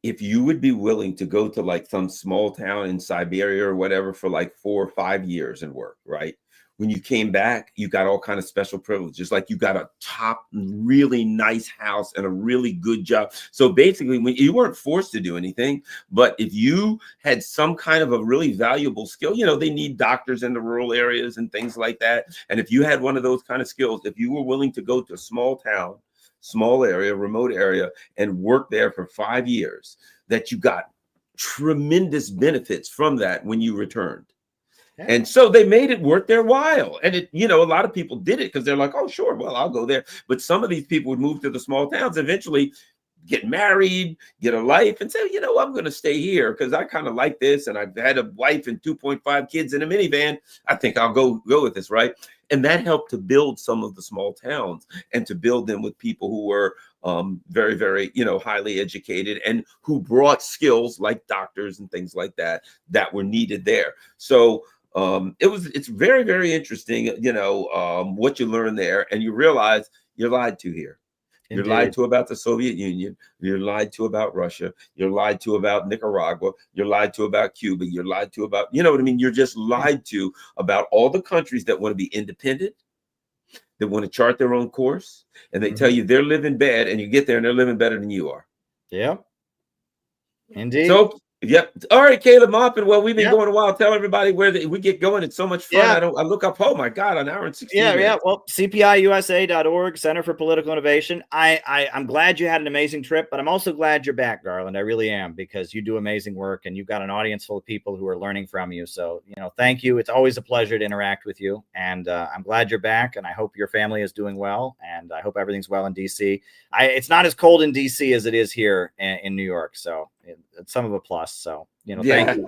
If you would be willing to go to like some small town in Siberia or whatever for like 4 or 5 years and work, right? When you came back, you got all kind of special privileges. Like you got a top, really nice house and a really good job. So basically, when you weren't forced to do anything, but if you had some kind of a really valuable skill, they need doctors in the rural areas and things like that. And if you had one of those kind of skills, if you were willing to go to a small town, small area, remote area, and work there for 5 years, that you got tremendous benefits from that when you returned. Yeah. And so they made it worth their while. And a lot of people did it because they're like, oh, sure, well, I'll go there. But some of these people would move to the small towns, eventually get married, get a life, and say, I'm going to stay here because I kind of like this. And I've had a wife and 2.5 kids in a minivan. I think I'll go with this, right? And that helped to build some of the small towns and to build them with people who were very, very, highly educated and who brought skills like doctors and things like that were needed there. So it's very, very interesting, what you learn there, and you realize you're lied to here. Indeed. You're lied to about the Soviet Union. You're lied to about Russia. You're lied to about Nicaragua. You're lied to about Cuba. You're lied to about, what I mean? You're just lied to about all the countries that want to be independent, that want to chart their own course, and they tell you they're living bad, and you get there and they're living better than you are. Yeah. Indeed. So, yep. All right, Caleb Maupin. Well, we've been going a while. Tell everybody where we get going. It's so much fun. Yeah. I look up. Oh my God, an hour and 16 minutes. Yeah. Well, CPIUSA.org, Center for Political Innovation. I'm glad you had an amazing trip, but I'm also glad you're back, Garland. I really am, because you do amazing work and you've got an audience full of people who are learning from you. So, thank you. It's always a pleasure to interact with you, and I'm glad you're back. And I hope your family is doing well, and I hope everything's well in DC. It's not as cold in DC as it is here in New York, so it's some of a plus. So, thank you.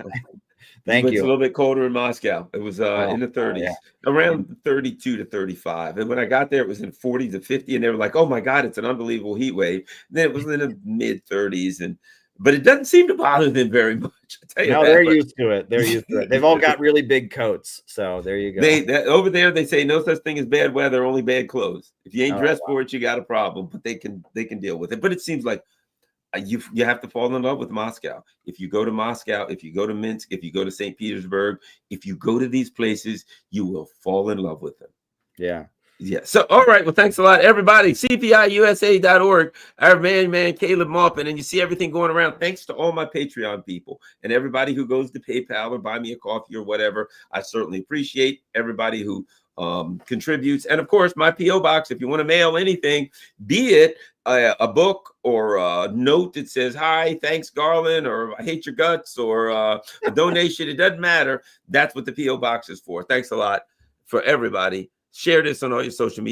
Thank you. It's a little bit colder in Moscow. It was in the 30s, around 32 to 35. And when I got there, it was in 40 to 50. And they were like, oh my God, it's an unbelievable heat wave. And then it was in the mid 30s. But it doesn't seem to bother them very much. I tell you they're used to it. They're used to it. They've all got really big coats. So there you go. Over there, they say no such thing as bad weather, only bad clothes. If you ain't dressed for it, you got a problem. But they can deal with it. But it seems like you have to fall in love with Moscow. If you go to Moscow, if you go to Minsk, if you go to St. Petersburg, if you go to these places, you will fall in love with them. Yeah. Yeah. So, all right. Well, thanks a lot, everybody. CPIUSA.org. Our man, Caleb Maupin. And you see everything going around. Thanks to all my Patreon people and everybody who goes to PayPal or buy me a coffee or whatever. I certainly appreciate everybody who contributes. And of course, my P.O. box, if you want to mail anything, be it a book or a note that says, hi, thanks, Garland, or I hate your guts, or a donation, it doesn't matter. That's what the P.O. box is for. Thanks a lot for everybody. Share this on all your social media.